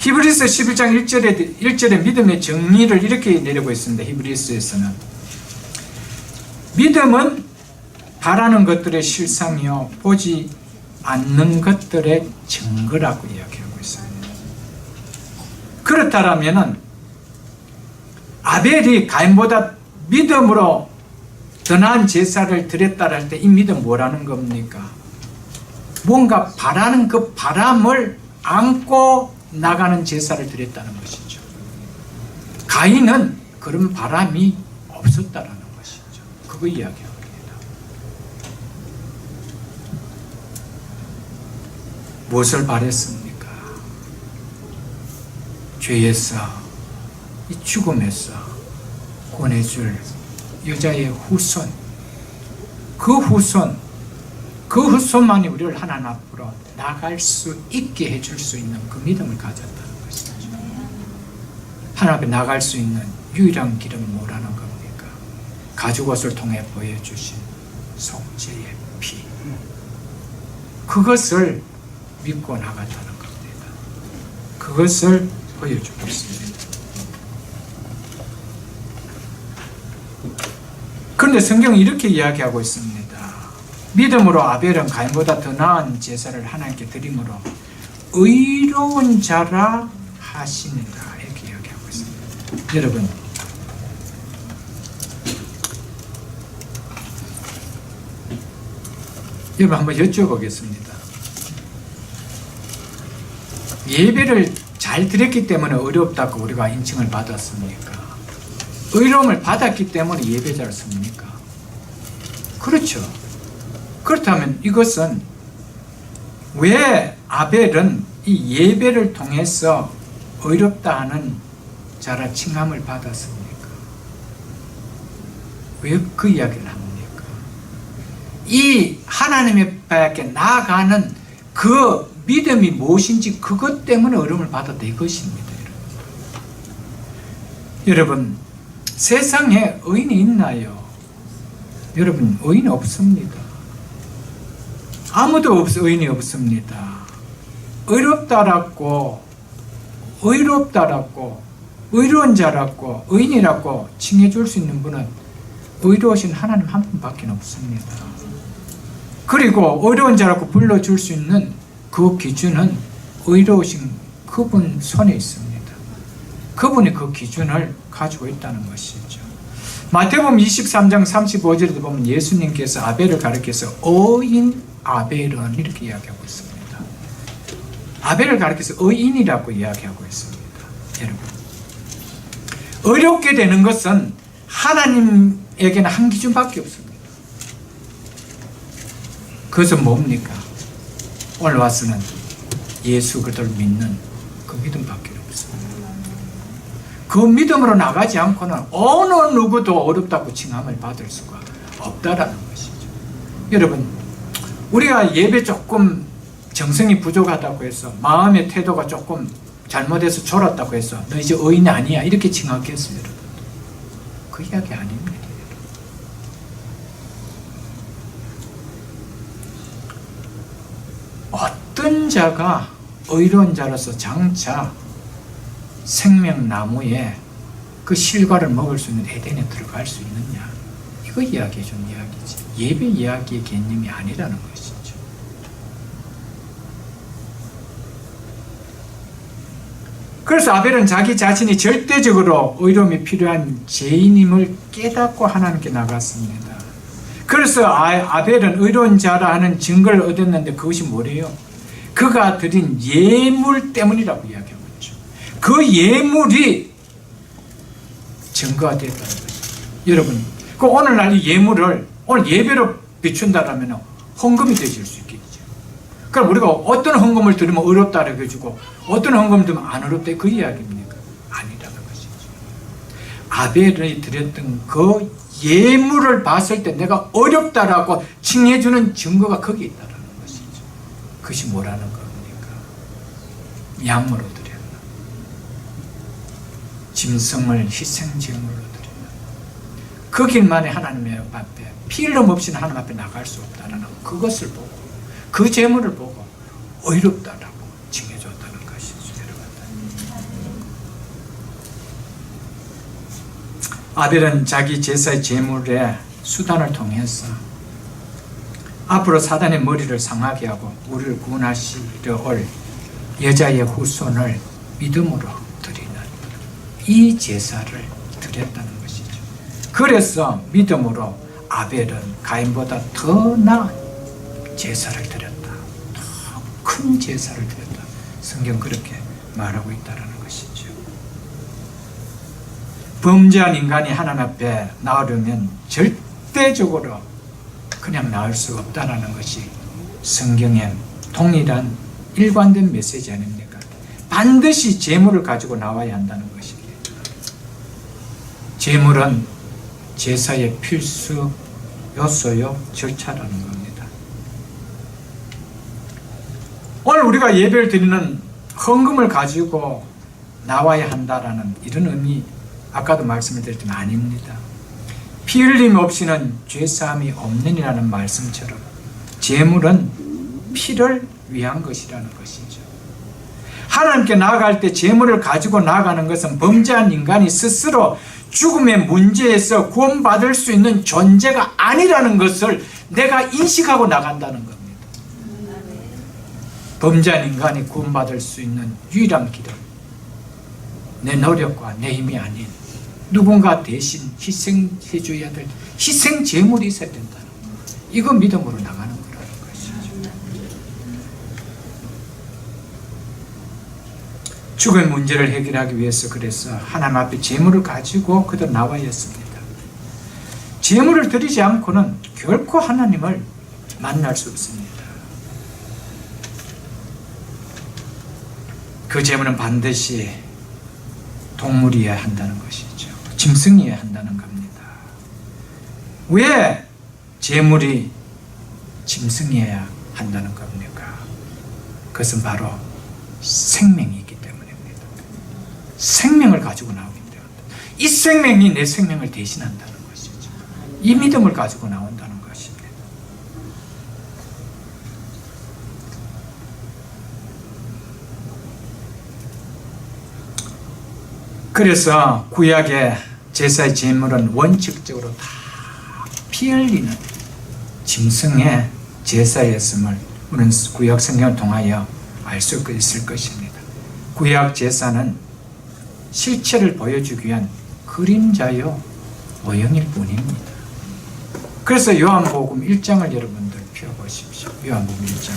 히브리서 11장 1절에 믿음의 정의를 이렇게 내리고 있습니다. 히브리서에서는 믿음은 바라는 것들의 실상이요 보지 않는 것들의 증거라고 이야기하고 있습니다. 그렇다면 아벨이 가인보다 믿음으로 더 나은 제사를 드렸다 할 때 이 믿음 뭐라는 겁니까? 뭔가 바라는 그 바람을 안고 나가는 제사를 드렸다는 것이죠. 가인은 그런 바람이 없었다라는 것이죠. 그거 이야기합니다. 무엇을 바랬습니까? 죄에서, 이 죽음에서 구원해줄 여자의 후손, 그 후손만이 우리를 하나님 앞으로 나갈 수 있게 해줄 수 있는 그 믿음을 가졌다는 것이죠. 하나님 앞에 나갈 수 있는 유일한 길은 뭐라는 겁니까? 가죽옷을 통해 보여주신 속죄의 피, 그것을 믿고 나갔다는 겁니다. 그것을 보여주고 있습니다. 그런데 성경은 이렇게 이야기하고 있습니다. 믿음으로 아벨은 가인보다 더 나은 제사를 하나님께 드림으로 의로운 자라 하시니라, 이렇게 이야기하고 있습니다. 여러분 한번 여쭤보겠습니다. 예배를 잘 드렸기 때문에 어렵다고 우리가 인칭을 받았습니까? 의로움을 받았기 때문에 예배자를 씁니까? 그렇죠. 그렇다면 이것은 왜 아벨은 이 예배를 통해서 의롭다 하는 자라 칭함을 받았습니까? 왜 그 이야기를 합니까? 이 하나님의 밖에 나아가는 그 믿음이 무엇인지 그것 때문에 어려움을 받았다, 이것입니다. 여러분, 세상에 의인이 있나요? 여러분, 의인이 없습니다. 아무도 의인이 없습니다. 의롭다라고, 의로운 자라고, 의인이라고 칭해줄 수 있는 분은 의로우신 하나님 한 분밖에 없습니다. 그리고 의로운 자라고 불러줄 수 있는 그 기준은 의로우신 그분 손에 있습니다. 그분이 그 기준을 가지고 있다는 것이죠. 마태복음 23장 35절에도 보면 예수님께서 아벨을 가리켜서 의인 아벨은 이렇게 이야기하고 있습니다. 아벨을 가리켜서 의인이라고 이야기하고 있습니다. 여러분, 의롭게 되는 것은 하나님에게는 한 기준밖에 없습니다. 그것은 뭡니까? 오늘 와서는 예수 그리스도를 믿는 그 믿음밖에 없습니다. 그 믿음으로 나가지 않고는 어느 누구도 어렵다고 칭함을 받을 수가 없다라는 것이죠. 여러분, 우리가 예배 조금 정성이 부족하다고 해서 마음의 태도가 조금 잘못해서 졸았다고 해서 너 이제 의인이 아니야 이렇게 칭하겠어요? 여러분, 그 이야기 아닙니다. 어떤 자가 의로운 자로서 장차 생명나무에 그 실과를 먹을 수 있는 에덴에 들어갈 수 있느냐, 이거 이야기해 준 이야기지, 예배 이야기의 개념이 아니라는 것이죠. 그래서 아벨은 자기 자신이 절대적으로 의로움이 필요한 죄인임을 깨닫고 하나님께 나갔습니다. 그래서 아벨은 의로운 자라 하는 증거를 얻었는데 그것이 뭐래요? 그가 드린 예물 때문이라고 이야기하고 있죠. 그 예물이 증거가 되었다는 것이죠. 여러분, 그 오늘날 이 예물을 오늘 예배로 비춘다라면 헌금이 되실 수 있겠죠. 그럼 우리가 어떤 헌금을 드리면 어렵다 그래가지고 어떤 헌금을 드리면 안 어렵다 그 이야기입니까? 아니라는 것이죠. 아벨이 드렸던 그 예물을 봤을 때 내가 어렵다라고 칭해주는 증거가 거기에 있다는 것이죠. 그것이 뭐라는 겁니까? 양으로 드렸나? 짐승을 희생제물로 드렸나? 그 길만에 하나님의 앞에 피 흘림 없이는 하나님 앞에 나갈 수 없다는 그것을 보고 그 제물을 보고 어이롭다라고 칭해줬다는 것이죠. 아벨은 자기 제사의 제물의 수단을 통해서 앞으로 사단의 머리를 상하게 하고 우리를 구원하시려 올 여자의 후손을 믿음으로 드리는 이 제사를 드렸다는 것이죠. 그래서 믿음으로 아벨은 가인보다 더 나은 제사를 드렸다. 더 큰 제사를 드렸다. 성경 그렇게 말하고 있다는 것이죠. 범죄한 인간이 하나님 앞에 나오려면 절대적으로 그냥 나올 수 없다는 것이 성경의 동일한 일관된 메시지 아닙니까? 반드시 제물을 가지고 나와야 한다는 것입니다. 제물은 제사의 필수 요소요 절차라는 겁니다. 오늘 우리가 예배를 드리는 헌금을 가지고 나와야 한다라는 이런 의미, 아까도 말씀을 드렸지만 아닙니다. 피 흘림 없이는 죄사함이 없느니라는 말씀처럼 제물은 피를 위한 것이라는 것이죠. 하나님께 나아갈 때 제물을 가지고 나아가는 것은 범죄한 인간이 스스로 죽음의 문제에서 구원받을 수 있는 존재가 아니라는 것을 내가 인식하고 나간다는 겁니다. 범죄한 인간이 구원받을 수 있는 유일한 길은 내 노력과 내 힘이 아닌 누군가 대신 희생해줘야 될 희생 제물이 있어야 된다는 것. 이거 믿음으로 나가는 거라는 것이죠. 죽음의 문제를 해결하기 위해서 그래서 하나님 앞에 제물을 가지고 그들 나와야 했습니다. 제물을 드리지 않고는 결코 하나님을 만날 수 없습니다. 그 제물은 반드시 동물이어야 한다는 것이죠. 짐승이어야 한다는 겁니다. 왜 제물이 짐승이어야 한다는 겁니까? 그것은 바로 생명이기 때문입니다. 생명을 가지고 나오기 때문에 이 생명이 내 생명을 대신한다는 것이죠. 이 믿음을 가지고 나온다는 것입니다. 그래서 구약의 제사의 제물은 원칙적으로 다 피 흘리는 짐승의 제사였음을 우리는 구약 성경을 통하여 알 수 있을 것입니다. 구약 제사는 실체를 보여주기 위한 그림자요 모형일 뿐입니다. 그래서 요한복음 1장을 여러분들 펴보십시오. 요한복음 1장.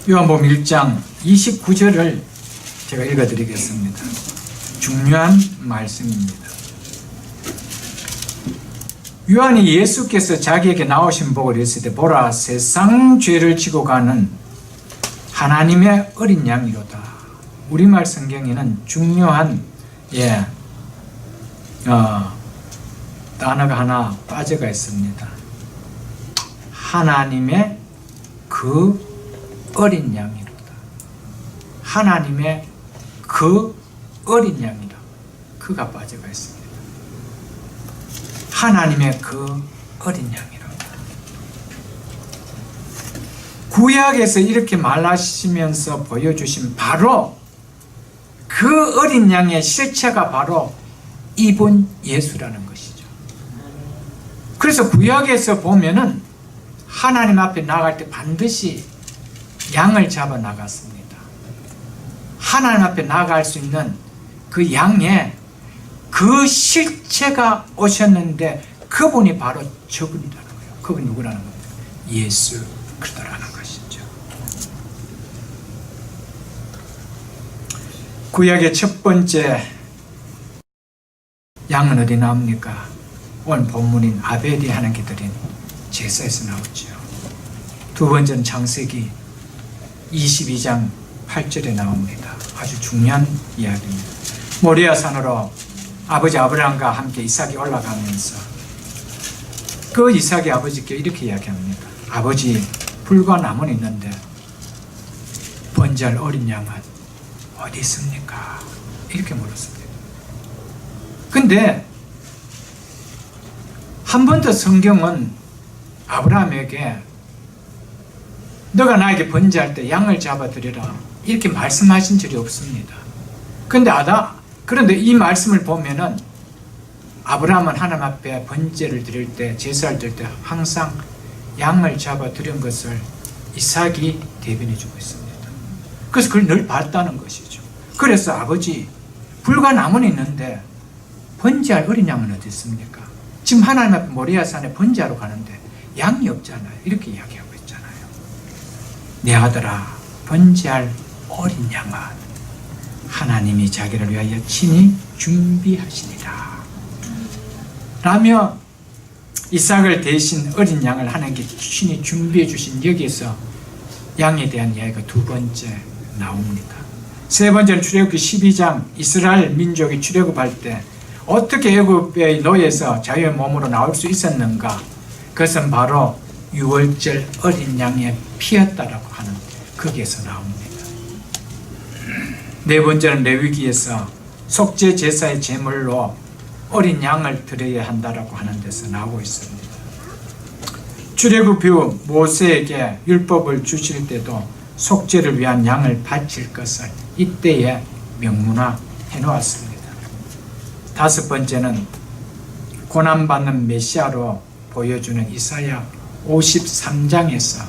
요한복음 1장 29절을 제가 읽어드리겠습니다. 중요한 말씀입니다. 요한이 예수께서 자기에게 나오신 복을 했을 때 보라 세상 죄를 지고 가는 하나님의 어린 양이로다. 우리말 성경에는 중요한 단어가 하나 빠져가 있습니다. 하나님의 그 어린 양이로다. 하나님의 그 어린 양이다. 그가 빠져가 있습니다. 하나님의 그 어린 양이로다. 구약에서 이렇게 말하시면서 보여주신 바로 그 어린 양의 실체가 바로 이분 예수라는 것이죠. 그래서 구약에서 보면은 하나님 앞에 나갈 때 반드시 양을 잡아 나갔습니다. 하나님 앞에 나갈 수 있는 그 양의 그 실체가 오셨는데 그분이 바로 저분이라는 거예요. 그분이 누구라는 겁니까? 예수 그리스도라는 것이죠. 구약의 첫 번째 양은 어디 나옵니까? 오늘 본문인 아벨이 하나님께 드린 제사에서 나오죠. 두 번째는 창세기 22장 8절에 나옵니다. 아주 중요한 이야기입니다. 모리아 산으로 아버지 아브라함과 함께 이삭이 올라가면서 그 이삭의 아버지께 이렇게 이야기합니다. 아버지, 불과 나무는 있는데 번제할 어린 양은 어디 있습니까? 이렇게 물었습니다. 근데 한 번도 성경은 아브라함에게 너가 나에게 번제할 때 양을 잡아드리라 이렇게 말씀하신 적이 없습니다. 그런데 이 말씀을 보면은 아브라함은 하나님 앞에 번제를 드릴 때, 제사를 드릴 때 항상 양을 잡아드린 것을 이삭이 대변해 주고 있습니다. 그래서 그걸 늘 봤다는 것이죠. 그래서 아버지, 불과 나무는 있는데 번제할 어린 양은 어디 있습니까? 지금 하나님 앞에 모리아산에 번제하러 가는데 양이 없잖아요. 이렇게 이야기하고 있잖아요. 내 아들아, 번제할 어린 양은 하나님이 자기를 위하여 친히 준비하시니라 라며 이삭을 대신 어린 양을 하나님께 친히 준비해 주신 여기에서 양에 대한 이야기가 두 번째 나옵니다. 세 번째는 출애굽기 12장 이스라엘 민족이 출애굽할 때 어떻게 애굽의 노예에서 자유의 몸으로 나올 수 있었는가? 그것은 바로 유월절 어린 양의 피였다라고 하는 거기에서 나옵니다. 네 번째는 레위기에서 속죄 제사의 제물로 어린 양을 드려야 한다라고 하는 데서 나오고 있습니다. 출애굽 이후 모세에게 율법을 주실 때도 속죄를 위한 양을 바칠 것을 이때에 명문화해 놓았습니다. 다섯 번째는 고난받는 메시아로 보여주는 이사야 53장에서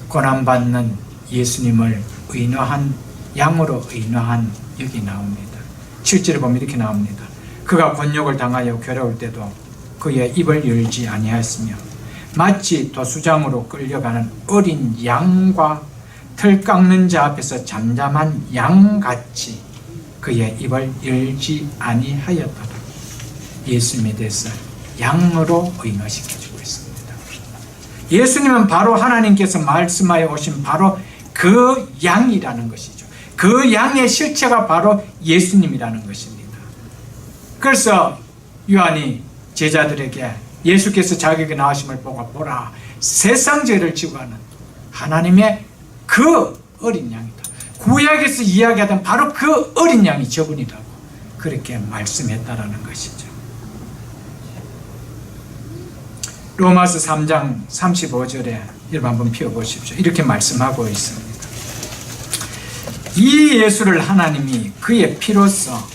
고난받는 예수님을 의노한 양으로 의노한 여기 나옵니다. 7절에 보면 이렇게 나옵니다. 그가 곤욕을 당하여 괴로울 때도 그의 입을 열지 아니하였으며 마치 도수장으로 끌려가는 어린 양과 털 깎는 자 앞에서 잠잠한 양같이 그의 입을 열지 아니하였더라. 예수님에 대해서 양으로 의노시켜주고 있습니다. 예수님은 바로 하나님께서 말씀하여 오신 바로 그 양이라는 것이죠. 그 양의 실체가 바로 예수님이라는 것입니다. 그래서 요한이 제자들에게 예수께서 자기에게 나오심을 보고 보라, 세상 죄를 지고 가는 하나님의 그 어린 양이다. 구약에서 이야기하던 바로 그 어린 양이 저분이라고 그렇게 말씀했다라는 것이죠. 로마서 3장 35절에 여러분 한번 펴보십시오. 이렇게 말씀하고 있습니다. 이 예수를 하나님이 그의 피로써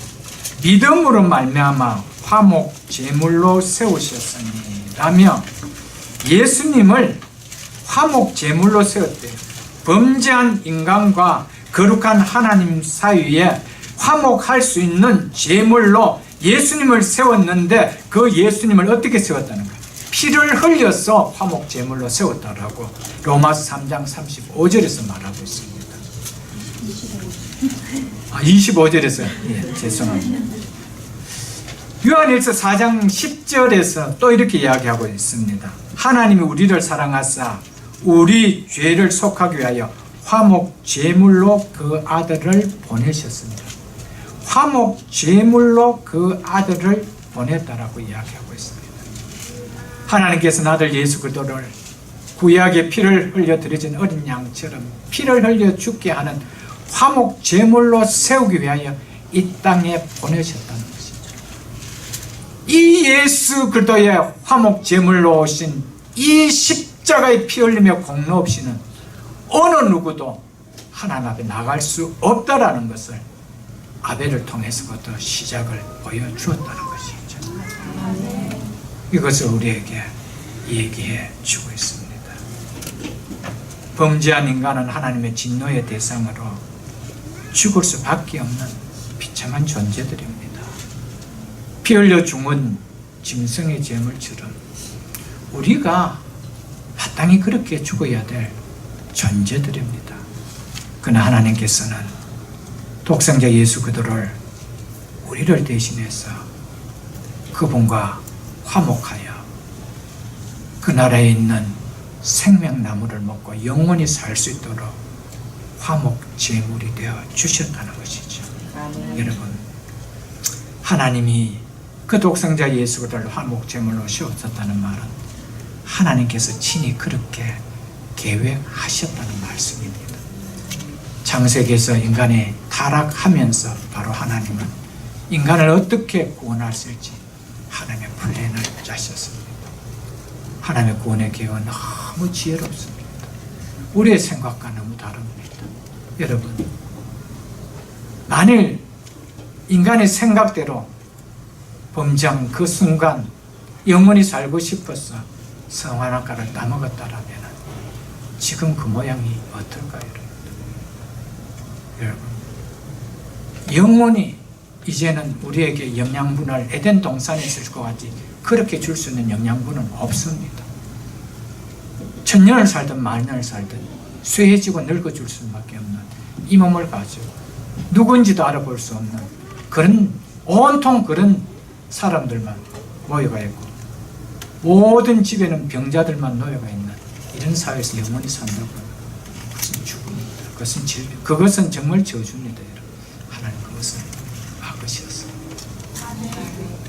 믿음으로 말미암아 화목 제물로 세우셨으니 라며 예수님을 화목 제물로 세웠대요. 범죄한 인간과 거룩한 하나님 사이에 화목할 수 있는 제물로 예수님을 세웠는데 그 예수님을 어떻게 세웠다는 거예요? 피를 흘려서 화목 제물로 세웠다라고 로마서 3장 35절에서 말하고 있습니다. 25절에서 죄송합니다. 요한일서 4장 10절에서 또 이렇게 이야기하고 있습니다. 하나님이 우리를 사랑하사 우리 죄를 속하기 위하여 화목 제물로 그 아들을 보내셨습니다. 화목 제물로 그 아들을 보냈다라고 이야기하고 있습니다. 하나님께서는 아들 예수 그리스도를 구약의 피를 흘려 드려진 어린 양처럼 피를 흘려 죽게 하는 화목 제물로 세우기 위하여 이 땅에 보내셨다는 것이죠. 이 예수 그리스도의 화목 제물로 오신 이 십자가의 피 흘리며 공로 없이는 어느 누구도 하나님 앞에 나갈 수 없다라는 것을 아벨을 통해서부터 시작을 보여주었다는 것이죠. 이것을 우리에게 얘기해 주고 있습니다. 범죄한 인간은 하나님의 진노의 대상으로 죽을 수밖에 없는 비참한 존재들입니다. 피 흘려 죽은 짐승의 제물처럼 우리가 마땅히 그렇게 죽어야 될 존재들입니다. 그러나 하나님께서는 독생자 예수 그리스도를 우리를 대신해서 그분과 화목하여 그 나라에 있는 생명나무를 먹고 영원히 살 수 있도록 화목 제물이 되어 주셨다는 것이죠. 여러분, 하나님이 그 독생자 예수를 화목 제물로 세웠었다는 말은 하나님께서 친히 그렇게 계획하셨다는 말씀입니다. 창세기에서 인간이 타락하면서 바로 하나님은 인간을 어떻게 구원하실지 하나님의 플랜을 짜셨습니다. 하나님의 구원의 계획은 너무 지혜롭습니다. 우리의 생각과 너무 다릅니다. 여러분, 만일 인간의 생각대로 범죄한 그 순간 영원히 살고 싶어서 선악과를 따먹었다라면 지금 그 모양이 어떨까요? 여러분, 영원히 이제는 우리에게 영양분을 에덴 동산에 있을 것 같이 그렇게 줄 수 있는 영양분은 없습니다. 천년을 살든 만년을 살든 쇠해지고 늙어질 수밖에 없는 이 몸을 가지고 누군지도 알아볼 수 없는 그런 온통 그런 사람들만 모여가 있고 모든 집에는 병자들만 놓여가 있는 이런 사회에서 영원히 산다고 그것은 죽음입니다. 그것은 질병, 그것은 정말 저주입니다. 여러분, 하나님 그것을 막으셨어요.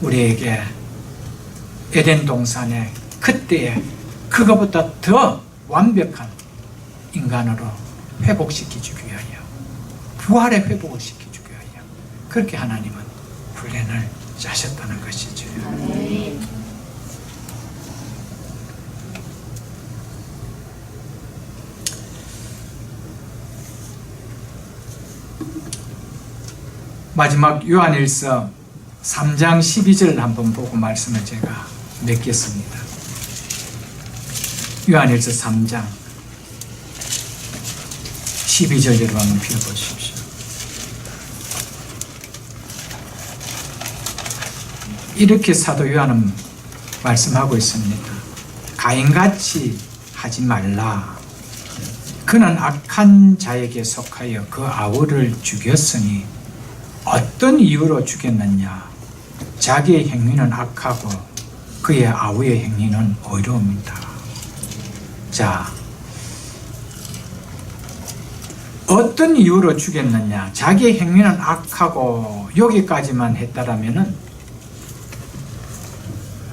우리에게 에덴 동산에 그때에 그거보다 더 완벽한 인간으로 회복시키기 위하여 부활의 회복을 시키기 위하여 그렇게 하나님은 플랜을 짜셨다는 것이죠. 마지막 요한일서 3장 12절 한번 보고 말씀을 제가 맺겠습니다. 요한일서 3장 12절 여러분 한번 펴보십시오. 이렇게 사도 요한은 말씀하고 있습니다. 가인같이 하지 말라. 그는 악한 자에게 속하여 그 아우를 죽였으니 어떤 이유로 죽였느냐? 자기의 행위는 악하고 그의 아우의 행위는 의로움이다. 자, 어떤 이유로 죽였느냐? 자기의 행위는 악하고 여기까지만 했다라면은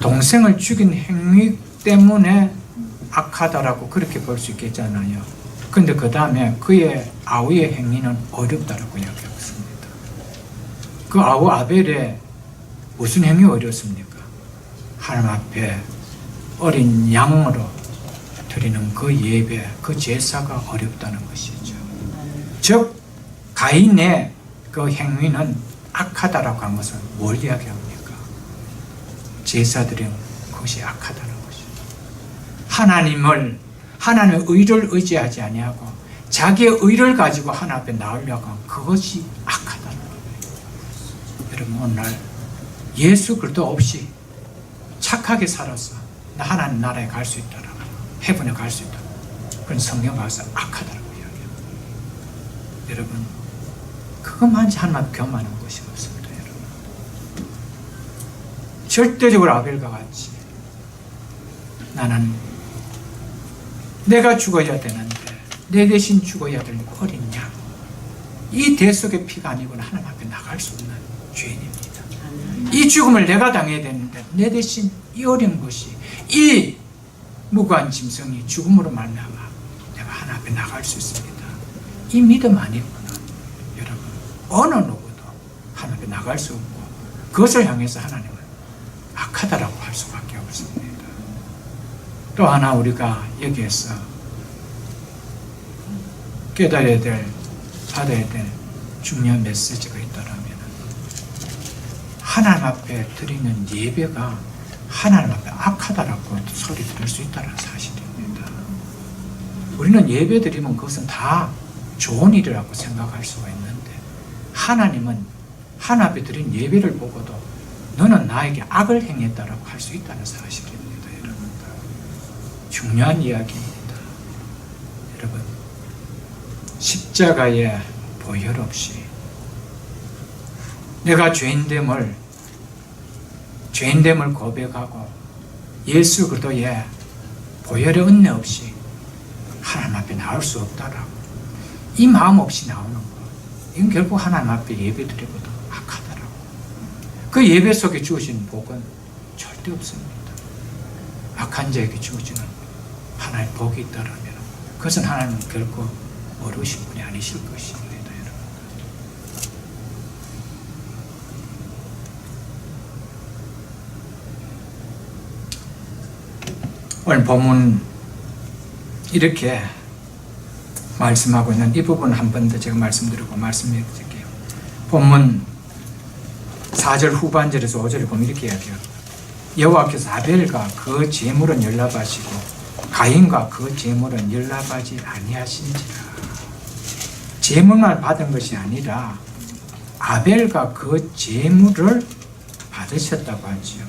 동생을 죽인 행위 때문에 악하다라고 그렇게 볼 수 있겠잖아요. 근데 그 다음에 그의 아우의 행위는 어렵다라고 이야기했습니다. 그 아우 아벨의 무슨 행위 어렵습니까? 하나님 앞에 어린 양으로 드리는 그 예배, 그 제사가 어렵다는 것이죠. 즉 가인의 그 행위는 악하다라고 한 것은 뭘 이야기합니까? 제사 드리는 것이 악하다는 것이죠. 하나님의 의를 의지하지 아니하고 자기의 의를 가지고 하나님 앞에 나오려고 하면 그것이 악하다는 거예요. 여러분, 오늘 예수 그리스도 없이 착하게 살아서 나 하나님 나라에 갈 수 있다라고, 헤븐에 갈 수 있다, 그런 성경 가서 악하다라고 이야기합니다. 여러분, 그것만이 하나님 앞에 교만한 것이 없습니다. 여러분, 절대적으로 아벨과 같이 나는 내가 죽어야 되는데 내 대신 죽어야 될 어린 양, 이 대속의 피가 아니고는 하나님 앞에 나갈 수 없는 죄인입니다. 이 죽음을 내가 당해야 되는데 내 대신 이 어린 것이, 이 무고한 짐승이 죽음으로 말미암아 내가 하나님 앞에 나갈 수 있습니다. 이 믿음 아니고는 여러분 어느 누구도 하나님 앞에 나갈 수 없고 그것을 향해서 하나님은 악하다라고 할 수밖에 없습니다. 또 하나 우리가 여기에서 깨달아야 될, 받아야 될 중요한 메시지가 있다면 하나님 앞에 드리는 예배가 하나님 앞에 악하다라고 소리 들을 수 있다는 사실입니다. 우리는 예배 드리면 그것은 다 좋은 일이라고 생각할 수가 있는데 하나님은 하나님 앞에 드린 예배를 보고도 너는 나에게 악을 행했다라고 할 수 있다는 사실입니다. 여러분, 중요한 이야기입니다. 여러분, 십자가의 보혈 없이 내가 죄인됨을 죄인됨을 고백하고 예수 그리스도의 보혈의 은혜 없이 하나님 앞에 나올 수 없다라고. 이 마음 없이 나오는 거, 이건 결국 하나님 앞에 예배드리고도 악하다라고. 그 예배 속에 주어진 복은 절대 없습니다. 악한 자에게 주어지는 하나님의 복이 있다라면 그것은 하나님은 결코 모르신 분이 아니실 것입니다. 여러분. 오늘 본문 이렇게 말씀하고 있는 이 부분 한 번 더 제가 말씀드리고 말씀드릴게요. 본문 4절 후반절에서 5절에 보면 이렇게 이야기해요. 여호와께서 아벨과 그 제물은 연락하시고 가인과 그 제물은 연락하지 아니하신지라. 제물만 받은 것이 아니라 아벨과 그 제물을 받으셨다고 하지요.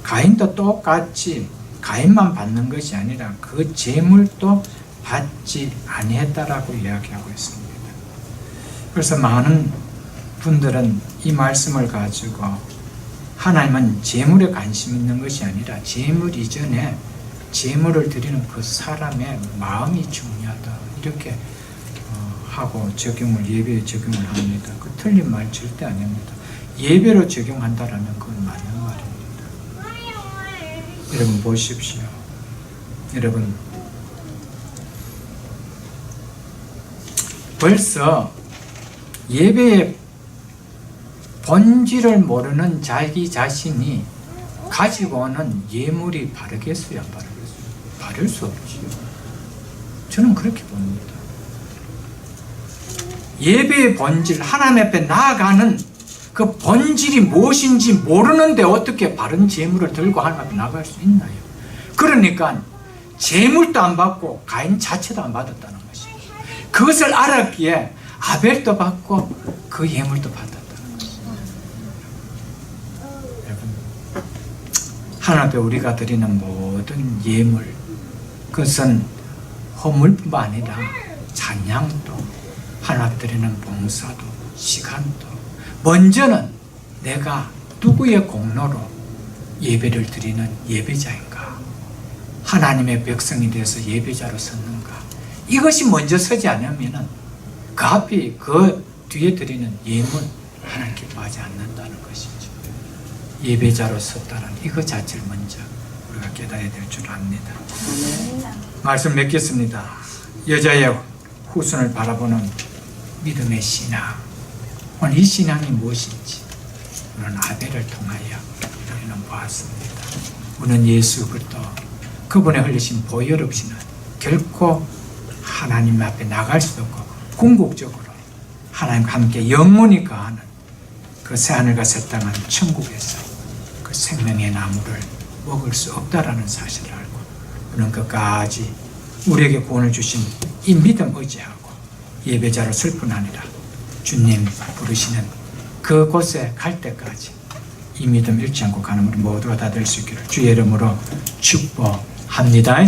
가인도 똑같이 가인만 받는 것이 아니라 그 제물도 받지 아니했다라고 이야기하고 있습니다. 그래서 많은 분들은 이 말씀을 가지고 하나님은 제물에 관심 있는 것이 아니라 제물 이전에 제물을 드리는 그 사람의 마음이 중요하다 이렇게 하고 예배에 적용을 합니다. 그 틀린 말 절대 아닙니다. 예배로 적용한다라면 그건 맞는 말입니다. 여러분 보십시오. 여러분 벌써 예배의 본질을 모르는 자기 자신이 가지고 오는 예물이 바르겠어요? 안 바르겠어요? 바를 수 없지요. 저는 그렇게 봅니다. 예배의 본질, 하나님 앞에 나아가는 그 본질이 무엇인지 모르는데 어떻게 바른 제물을 들고 하나님 앞에 나갈 수 있나요? 그러니까 제물도 안 받고 가인 자체도 안 받았다는 것이죠. 그것을 알았기에 아벨도 받고 그 예물도 받았다는 것이죠. 여러분, 하나님 앞에 우리가 드리는 모든 예물, 그것은 허물뿐만 아니라 찬양도, 하나님 앞에 드리는 봉사도, 시간도, 먼저는 내가 누구의 공로로 예배를 드리는 예배자인가, 하나님의 백성이 되어서 예배자로 섰는가, 이것이 먼저 서지 않으면 그 앞에 그 뒤에 드리는 예물 하나님 기뻐하지 않는다는 것이죠. 예배자로 섰다는 이것 자체를 먼저 우리가 깨달아야 될 줄 압니다. 말씀 맺겠습니다. 여자의 후손을 바라보는 믿음의 신앙, 오늘 이 신앙이 무엇인지 우리는 아벨을 통하여 우리는 보았습니다. 우리는 예수 그리스도 그분의 흘리신 보혈 없이는 결코 하나님 앞에 나갈 수도 없고 궁극적으로 하나님과 함께 영원히 거하는 그 새하늘과 새 땅은 천국에서 그 생명의 나무를 먹을 수 없다라는 사실을 알고 우리는 끝까지 우리에게 구원을 주신 이 믿음 의지하고 예배자로 설 뿐 아니라 주님 부르시는 그곳에 갈 때까지 이 믿음 잃지 않고 가는 우리 모두가 다 될 수 있기를 주의 이름으로 축복합니다.